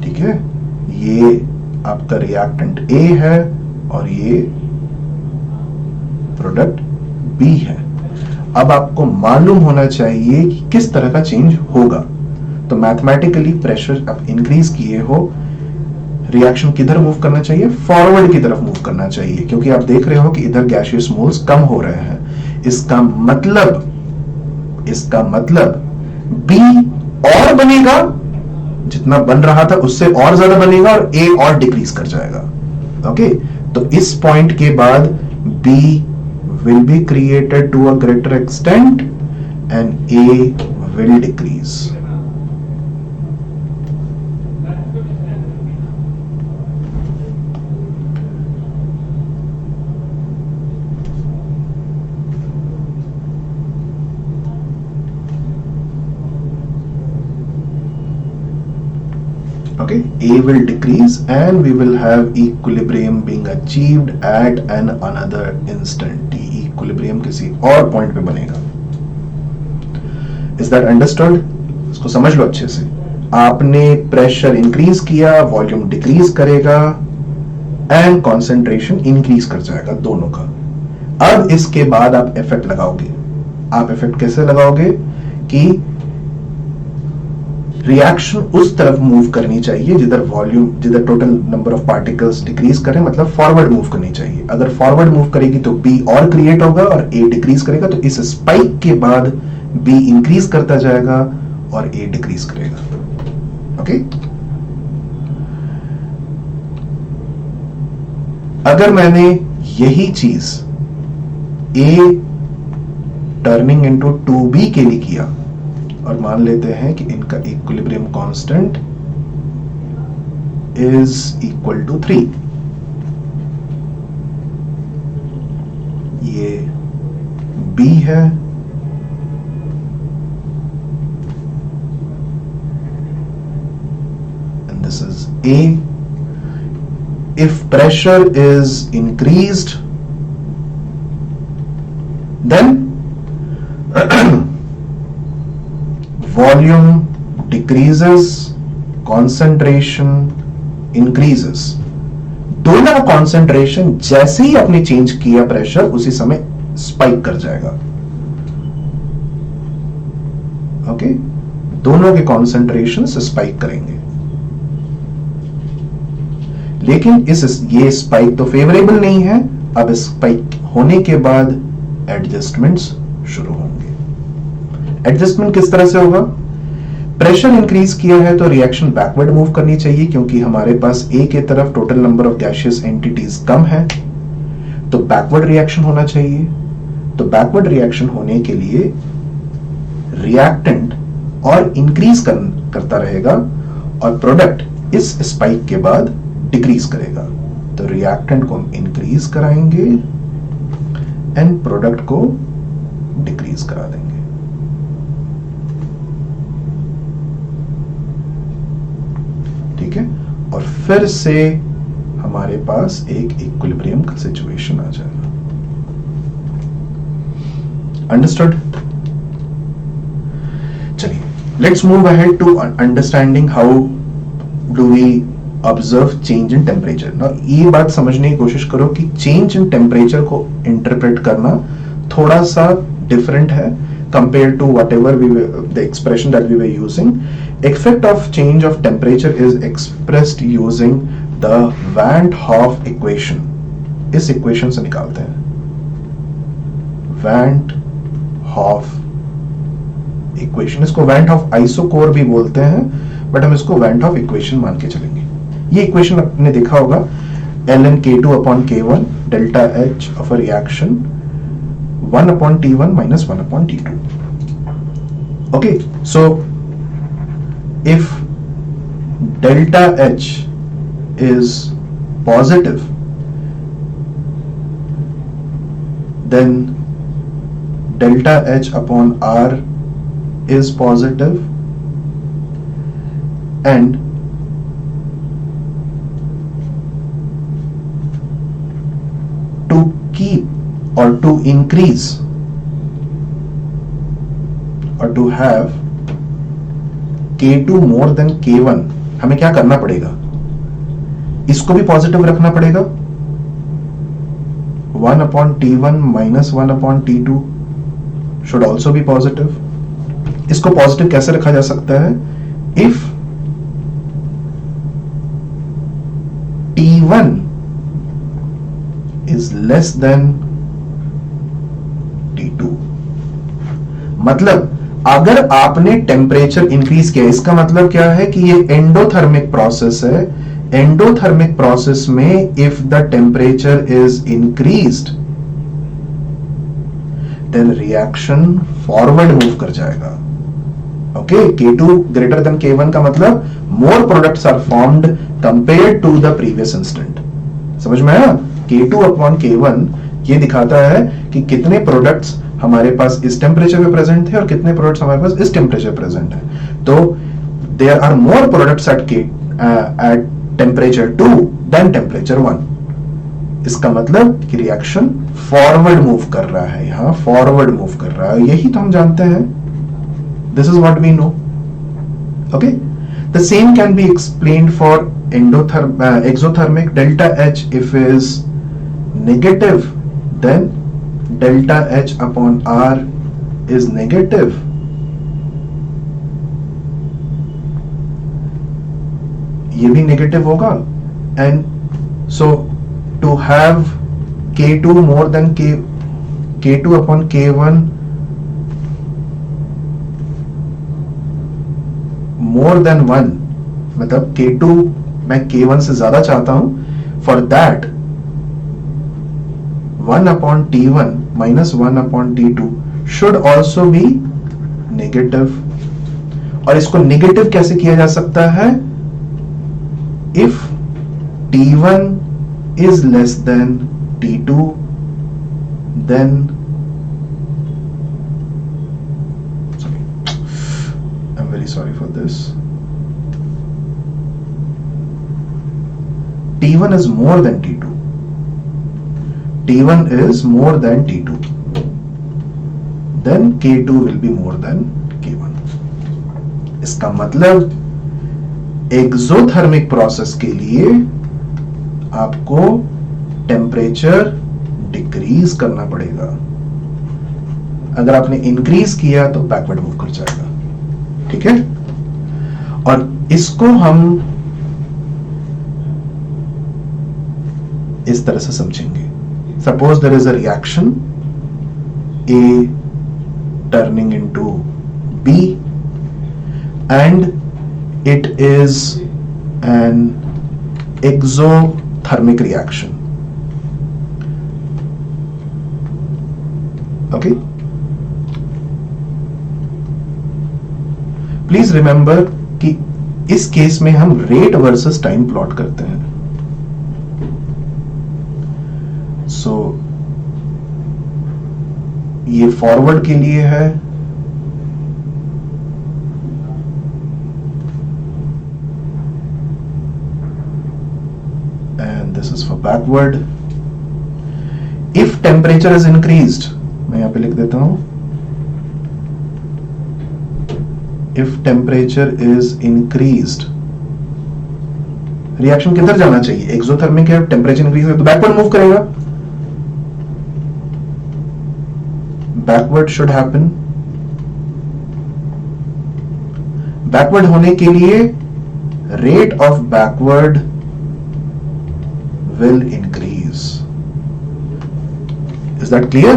[SPEAKER 1] ठीक है. ये आपका रिएक्टेंट A है और ये प्रोडक्ट B है. अब आपको मालूम होना चाहिए कि किस तरह का चेंज होगा. तो मैथमेटिकली प्रेशर आप इंक्रीज किए हो, रिएक्शन किधर मूव करना चाहिए? फॉरवर्ड की तरफ मूव करना चाहिए, क्योंकि आप देख रहे हो कि इधर गैसियस मोल्स कम हो रहे हैं. इसका मतलब B और बनेगा, जितना बन रहा था उससे और ज्यादा बनेगा, और A और डिक्रीज कर जाएगा. ओके. तो इस पॉइंट के बाद B will be created to a greater extent and A will decrease. Okay, A will decrease and we will have equilibrium being achieved at another instant. Equilibrium किसी और point पे बनेगा. Is that understood? इसको समझ लो अच्छे से. आपने pressure increase किया, वॉल्यूम डिक्रीज करेगा एंड कॉन्सेंट्रेशन इंक्रीज कर जाएगा, दोनों का. अब इसके बाद आप इफेक्ट लगाओगे. आप इफेक्ट कैसे लगाओगे कि रिएक्शन उस तरफ मूव करनी चाहिए जिधर total number of particles decrease करें, मतलब फॉरवर्ड मूव करनी चाहिए. अगर फॉरवर्ड मूव करेगी तो B और क्रिएट होगा और A डिक्रीज करेगा, तो इस स्पाइक के बाद B इंक्रीज करता जाएगा और A डिक्रीज करेगा. ओके. अगर मैंने यही चीज A टर्निंग इनटू 2B के लिए किया और मान लेते हैं कि इनका equilibrium constant is equal to 3, ये B है, and this is A. If pressure is increased, then volume decreases, concentration increases. दोनों का कॉन्सेंट्रेशन जैसे ही आपने चेंज किया प्रेशर उसी समय स्पाइक कर जाएगा. ओके, दोनों के कॉन्सेंट्रेशन स्पाइक करेंगे. लेकिन ये स्पाइक तो फेवरेबल नहीं है. अब स्पाइक होने के बाद एडजस्टमेंट्स शुरू होंगे. एडजस्टमेंट किस तरह से होगा? प्रेशर इंक्रीज किया है तो रिएक्शन बैकवर्ड मूव करनी चाहिए, क्योंकि हमारे पास ए के तरफ total number of gaseous entities कम है, तो बैकवर्ड रिएक्शन होना चाहिए. तो बैकवर्ड रिएक्शन होने के लिए रिएक्टेंट और इंक्रीज करता रहेगा और प्रोडक्ट इस स्पाइक के बाद डिक्रीज करेगा. तो रिएक्टेंट को हम इंक्रीज कराएंगे एंड प्रोडक्ट को डिक्रीज करा देंगे. ठीक है, और फिर से हमारे पास एक इक्विलिब्रियम का सिचुएशन आ जाएगा. अंडरस्टूड? चलिए, let's move ahead to understanding how do we observe change in temperature. ना, ये बात समझने की कोशिश करो कि चेंज इन टेम्परेचर को इंटरप्रेट करना थोड़ा सा डिफरेंट है compared to whatever the expression that we were using. Effect of change of temperature is expressed using the Van't Hoff equation. इस equation से निकालते हैं. Van't Hoff equation, इसको Van't Hoff isochore भी बोलते हैं, बट हम इसको Van't Hoff equation मान के चलेंगे. ये equation आपने देखा होगा, ln K2 upon K1 delta H of a reaction 1 upon T1 minus 1 upon T2. Okay, so if delta H is positive, then delta H upon R is positive, and to keep or to increase or to have K2 more than K1, हमें क्या करना पड़ेगा? इसको भी positive रखना पड़ेगा. 1 upon T1 minus 1 upon T2 should also be positive. इसको positive कैसे रखा जा सकता है? If T1 is less than T2. मतलब अगर आपने टेम्परेचर इंक्रीज किया, इसका मतलब क्या है कि ये एंडोथर्मिक प्रोसेस है. एंडोथर्मिक प्रोसेस में if the temperature is increased then reaction forward move कर जाएगा. Okay, K2 greater than K1 का मतलब more products are formed compared to the previous instant. समझ में आया? K2 अपॉन K1 ये दिखाता है कि कितने प्रोडक्ट्स हमारे पास इस टेम्परेचर पे प्रेजेंट थे और कितने प्रोडक्ट्स हमारे पास इस टेम्परेचर प्रेजेंट है. तो there are more products at temperature 2 then temperature 1. इसका मतलब कि रिएक्शन फॉरवर्ड मूव कर रहा है, यहां फॉरवर्ड मूव कर रहा है. यही तो हम जानते हैं. This is what we know. Okay, the same can be explained for exothermic. Delta H if is negative, then delta H upon R is negative. ये भी नेगेटिव होगा. And so to have K2 more than K2 upon K1 more than 1, मतलब K2 मैं K1 से ज्यादा चाहता हूं. For that 1 upon T1 minus 1 upon T2 should also be negative. और इसको नेगेटिव कैसे किया जा सकता है? If T1 is less than T2, then I'm very sorry for this. T1 is more than T2. T1 is more than T2. Then K2 will be more than K1. इसका मतलब exothermic process के लिए आपको temperature decrease करना पड़ेगा. अगर आपने increase किया तो बैकवर्ड मूव कर जाएगा. ठीक है, और इसको हम इस तरह से समझेंगे. Suppose there is a reaction A turning into B and it is an exothermic reaction. Okay, please remember कि इस केस में हम रेट वर्सेस टाइम प्लॉट करते हैं. सो ये फॉरवर्ड के लिए है, and this is for backward. If temperature is increased, मैं यहां पे लिख देता हूं, if temperature is increased, reaction किधर जाना चाहिए? एक्सोथर्मिक है, टेम्परेचर इंक्रीज है तो बैकवर्ड मूव करेगा. Backward should happen. बैकवर्ड होने के लिए rate of backward will increase. Is that clear?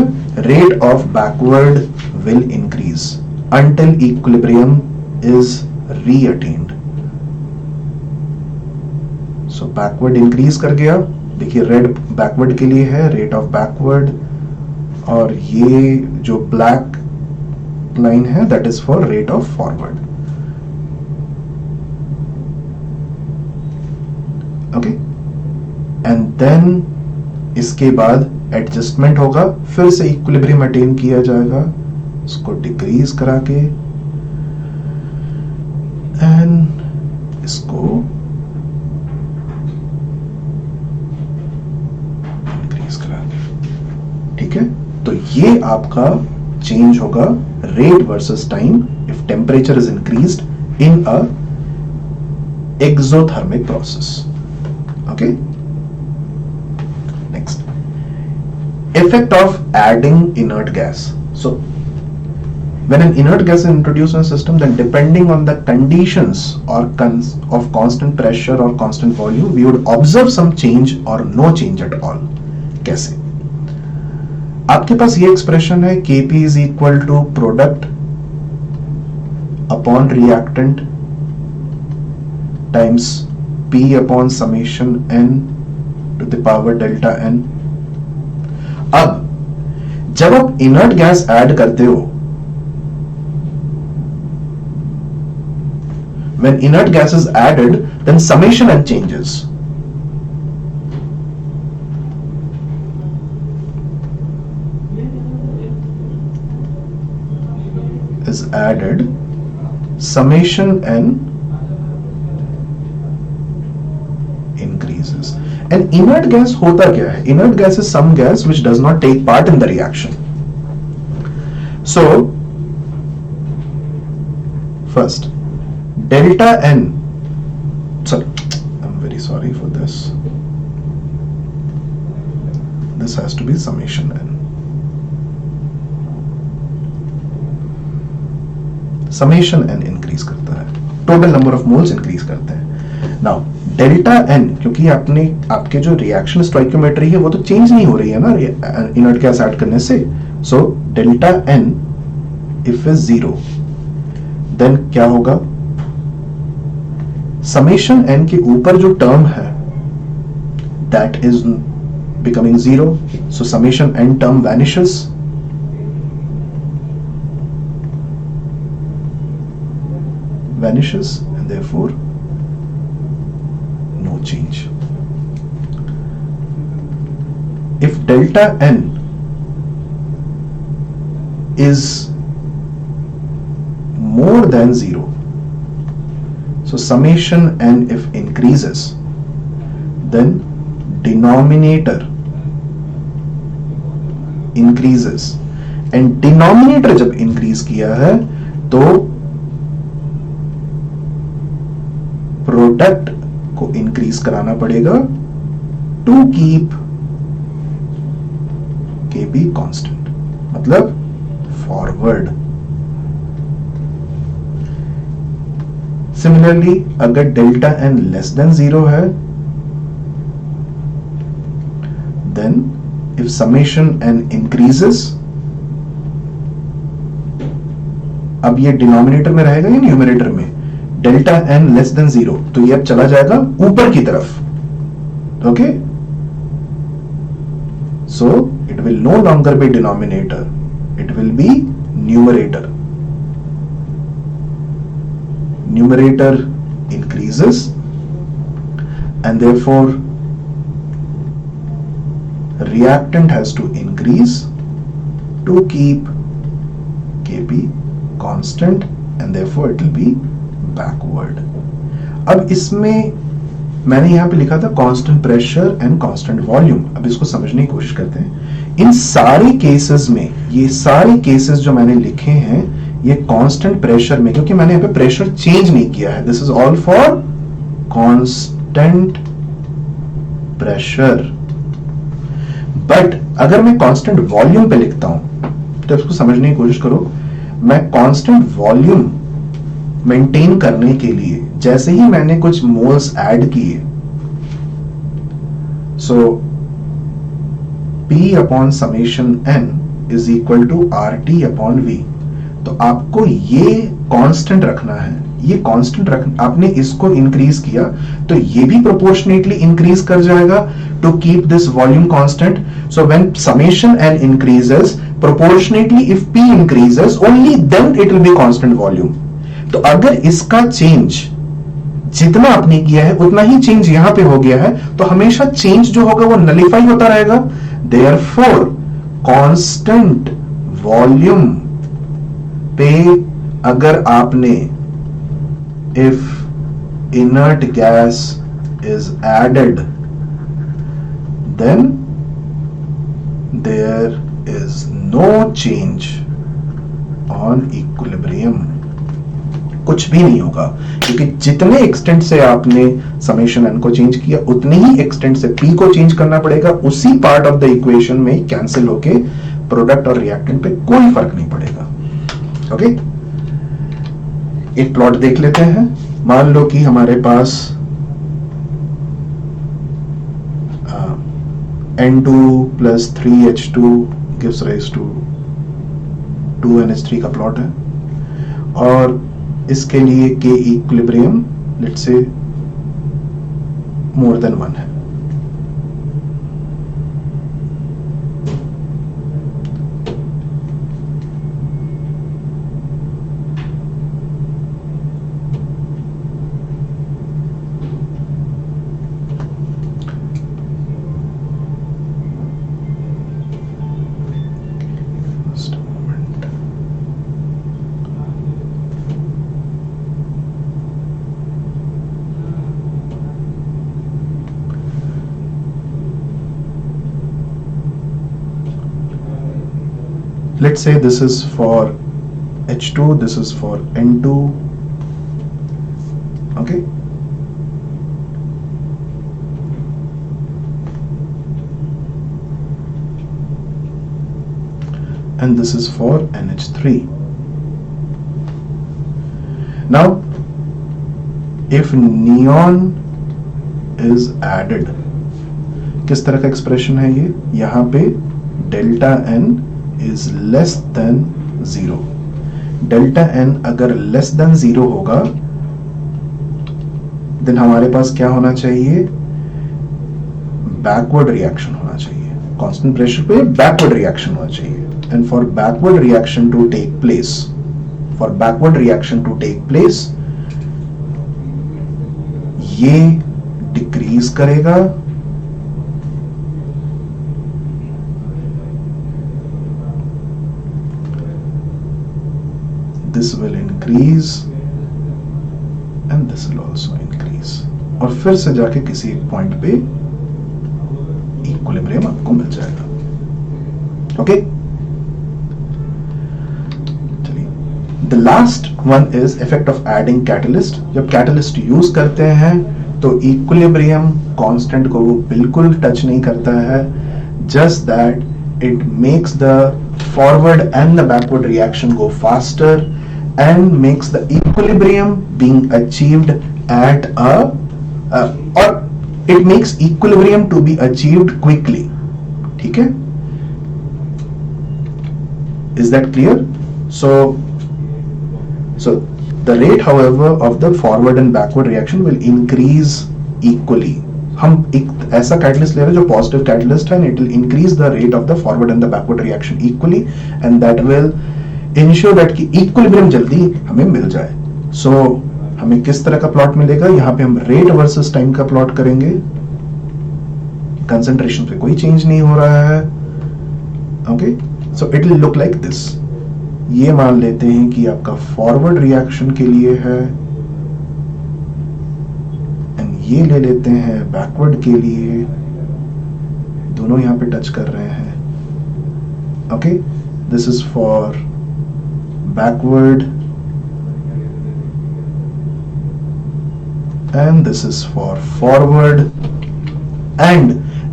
[SPEAKER 1] Rate of backward will increase until equilibrium is re-attained. So backward increase कर गया. देखिए रेड बैकवर्ड के लिए है, रेट ऑफ बैकवर्ड, और ये जो ब्लैक लाइन है that is for rate of forward. Okay, and then इसके बाद एडजस्टमेंट होगा, फिर से इक्विलिब्रियम अटेन किया जाएगा, इसको डिक्रीज करा के एंड इसको इंक्रीज करा के. ठीक है, तो ये आपका चेंज होगा rate versus time if temperature is increased in a exothermic process. Okay, next, effect of adding inert gas. So when an inert gas is introduced in a system, then depending on the conditions or of constant pressure or constant volume, we would observe some change or no change at all. कैसे? आपके पास ये expression है Kp is equal to product upon reactant times P upon summation n to the power delta n. अब जब आप inert gas add करते हो, when inert gas is added, then summation n changes. Is added, summation n increases. And inert gas होता क्या है? Inert gas is some gas which does not take part in the reaction. So first, delta n, sorry, I'm very sorry for this. This has to be summation n. Summation n increase करता है, total number of moles increase करते हैं. Now delta N, क्योंकि आपने आपके जो reaction stoichiometry है वो तो चेंज नहीं हो रही है ना इनर्ट गैस ऐड करने से. So delta n if is 0, then क्या होगा? समेशन एन के ऊपर जो टर्म है that is becoming 0. So summation n term vanishes. And therefore no change. If delta n is more than 0, so summation n if increases, then denominator increases, and denominator जब increase किया है तो product को increase कराना पड़ेगा to keep KP constant, मतलब forward. Similarly अगर delta n less than 0 है, then if summation n increases, अब ये डिनोमिनेटर में रहेगा या न्यूमरेटर में, डेल्टा एन लेस देन 0, तो ये अब चला जाएगा ऊपर की तरफ. Okay, so it will no longer be denominator, it will be numerator. Numerator increases and therefore reactant has to increase to keep Kp constant and therefore it will be backward. अब इसमें मैंने यहां पे लिखा था constant pressure and constant volume. अब इसको समझने की कोशिश करते हैं. इन सारे केसेस में, ये सारे केसेस जो मैंने लिखे हैं, ये कांस्टेंट प्रेशर में, क्योंकि मैंने यहां पे प्रेशर चेंज नहीं किया है. This is all for constant pressure. But अगर मैं कांस्टेंट वॉल्यूम पे लिखता हूं तो इसको समझने की कोशिश करो. मैं कांस्टेंट वॉल्यूम मेंटेन करने के लिए जैसे ही मैंने कुछ मोल्स ऐड किए, so P upon summation n is equal to RT upon V. तो आपको ये कांस्टेंट रखना है, ये कांस्टेंट रखना. आपने इसको इंक्रीज किया तो ये भी प्रोपोर्शनेटली इंक्रीज कर जाएगा to keep this volume constant. So when summation n increases proportionately, if P increases only then it will be constant volume. तो अगर इसका चेंज जितना आपने किया है उतना ही चेंज यहां पे हो गया है, तो हमेशा चेंज जो होगा वो नलिफाई होता रहेगा. देयरफॉर कांस्टेंट वॉल्यूम पे अगर आपने if inert gas is added, then there is no change on equilibrium. कुछ भी नहीं होगा, क्योंकि जितने एक्सटेंट से आपने समेशन n को चेंज किया उतने ही एक्सटेंट से p को चेंज करना पड़ेगा. उसी पार्ट ऑफ द इक्वेशन में कैंसिल होके प्रोडक्ट और रिएक्टेंट पे कोई फर्क नहीं पड़ेगा. ओके, एक प्लॉट देख लेते हैं. मान लो कि हमारे पास N2 plus 3H2 gives rise to 2NH3 का प्लॉट है, और इसके लिए K equilibrium let's say more than 1 है. Let's say this is for H2, this is for N2. Okay, and this is for NH3. Now if neon is added, किस तरह का expression है ये? यहां पे delta n is less than 0. Delta n अगर less than 0 होगा, then हमारे पास क्या होना चाहिए? बैकवर्ड रिएक्शन होना चाहिए. कांस्टेंट प्रेशर पे बैकवर्ड रिएक्शन होना चाहिए. And for backward reaction to take place, ये डिक्रीज करेगा, this will increase and this will also increase, और फिर से जाके किसी एक पॉइंट पे इक्विलिब्रियम आपको मिल जाएगा. ओके, चलिए. The last one is effect of adding catalyst. जब कैटलिस्ट यूज करते हैं तो इक्विलिब्रियम कांस्टेंट को वो बिल्कुल टच नहीं करता है. Just that it makes the forward and the backward reaction go faster and makes the equilibrium being achieved at or it makes equilibrium to be achieved quickly. ठीक है? Is that clear? So the rate, however, of the forward and backward reaction will increase equally. हम एक ऐसा catalyst ले रहे हैं जो positive catalyst है, and it will increase the rate of the forward and the backward reaction equally, and that will ensure that कि equilibrium जल्दी हमें मिल जाए. सो हमें किस तरह का प्लॉट मिलेगा? यहां पे हम रेट वर्सेस टाइम का प्लॉट करेंगे. कंसंट्रेशन पे कोई चेंज नहीं हो रहा है. Okay, so it will look like this. ये मान लेते हैं कि आपका फॉरवर्ड रिएक्शन के लिए है, एंड ये ले लेते हैं बैकवर्ड के लिए. दोनों यहां पे टच कर रहे हैं. Okay, this is for backward and this is for forward. and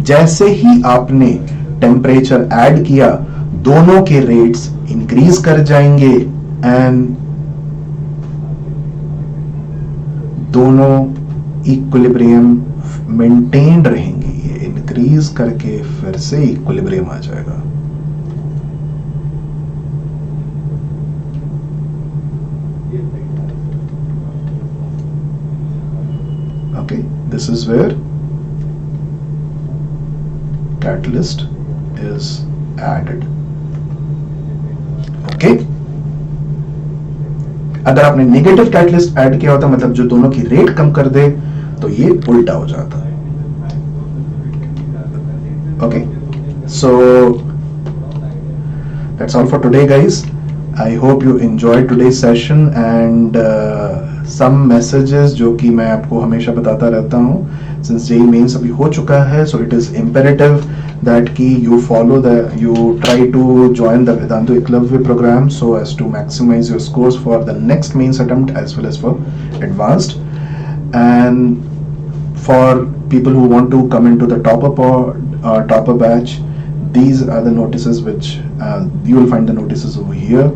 [SPEAKER 1] जैसे ही आपने टेम्परेचर ऐड किया, दोनों के रेट्स इंक्रीज कर जाएंगे एंड दोनों इक्विलिब्रियम मेंटेन रहेंगे. ये इंक्रीज करके फिर से इक्विलिब्रियम आ जाएगा. Okay, this is where catalyst is added. Okay, अगर आपने नेगेटिव कैटलिस्ट ऐड किया होता, मतलब जो दोनों की रेट कम कर दे, तो ये उल्टा हो जाता है. Okay, so that's all for today, guys. I hope you enjoyed today's session and some messages जो कि मैं आपको हमेशा बताता रहता हूँ. Since JEE Mains अभी हो चुका है, so it is imperative that कि you try to join the Vedantu Eklavya program so as to maximize your scores for the next mains attempt as well as for advanced. And for people who want to come into the topper batch, these are the notices which you will find the notices over here.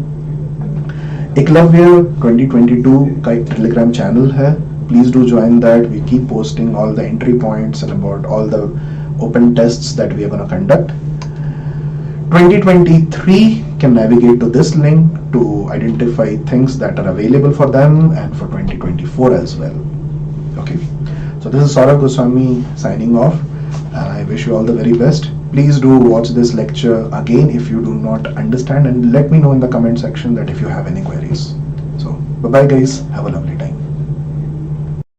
[SPEAKER 1] Eklavya 2022 का एक Telegram channel है. Please do join that. We keep posting all the entry points and about all the open tests that we are going to conduct. 2023 can navigate to this link to identify things that are available for them, and for 2024 as well. Okay. So this is Saurabh Goswami signing off, and I wish you all the very best. Please do watch this lecture again if you do not understand, and let me know in the comment section that if you have any queries. So bye bye guys, have a lovely time.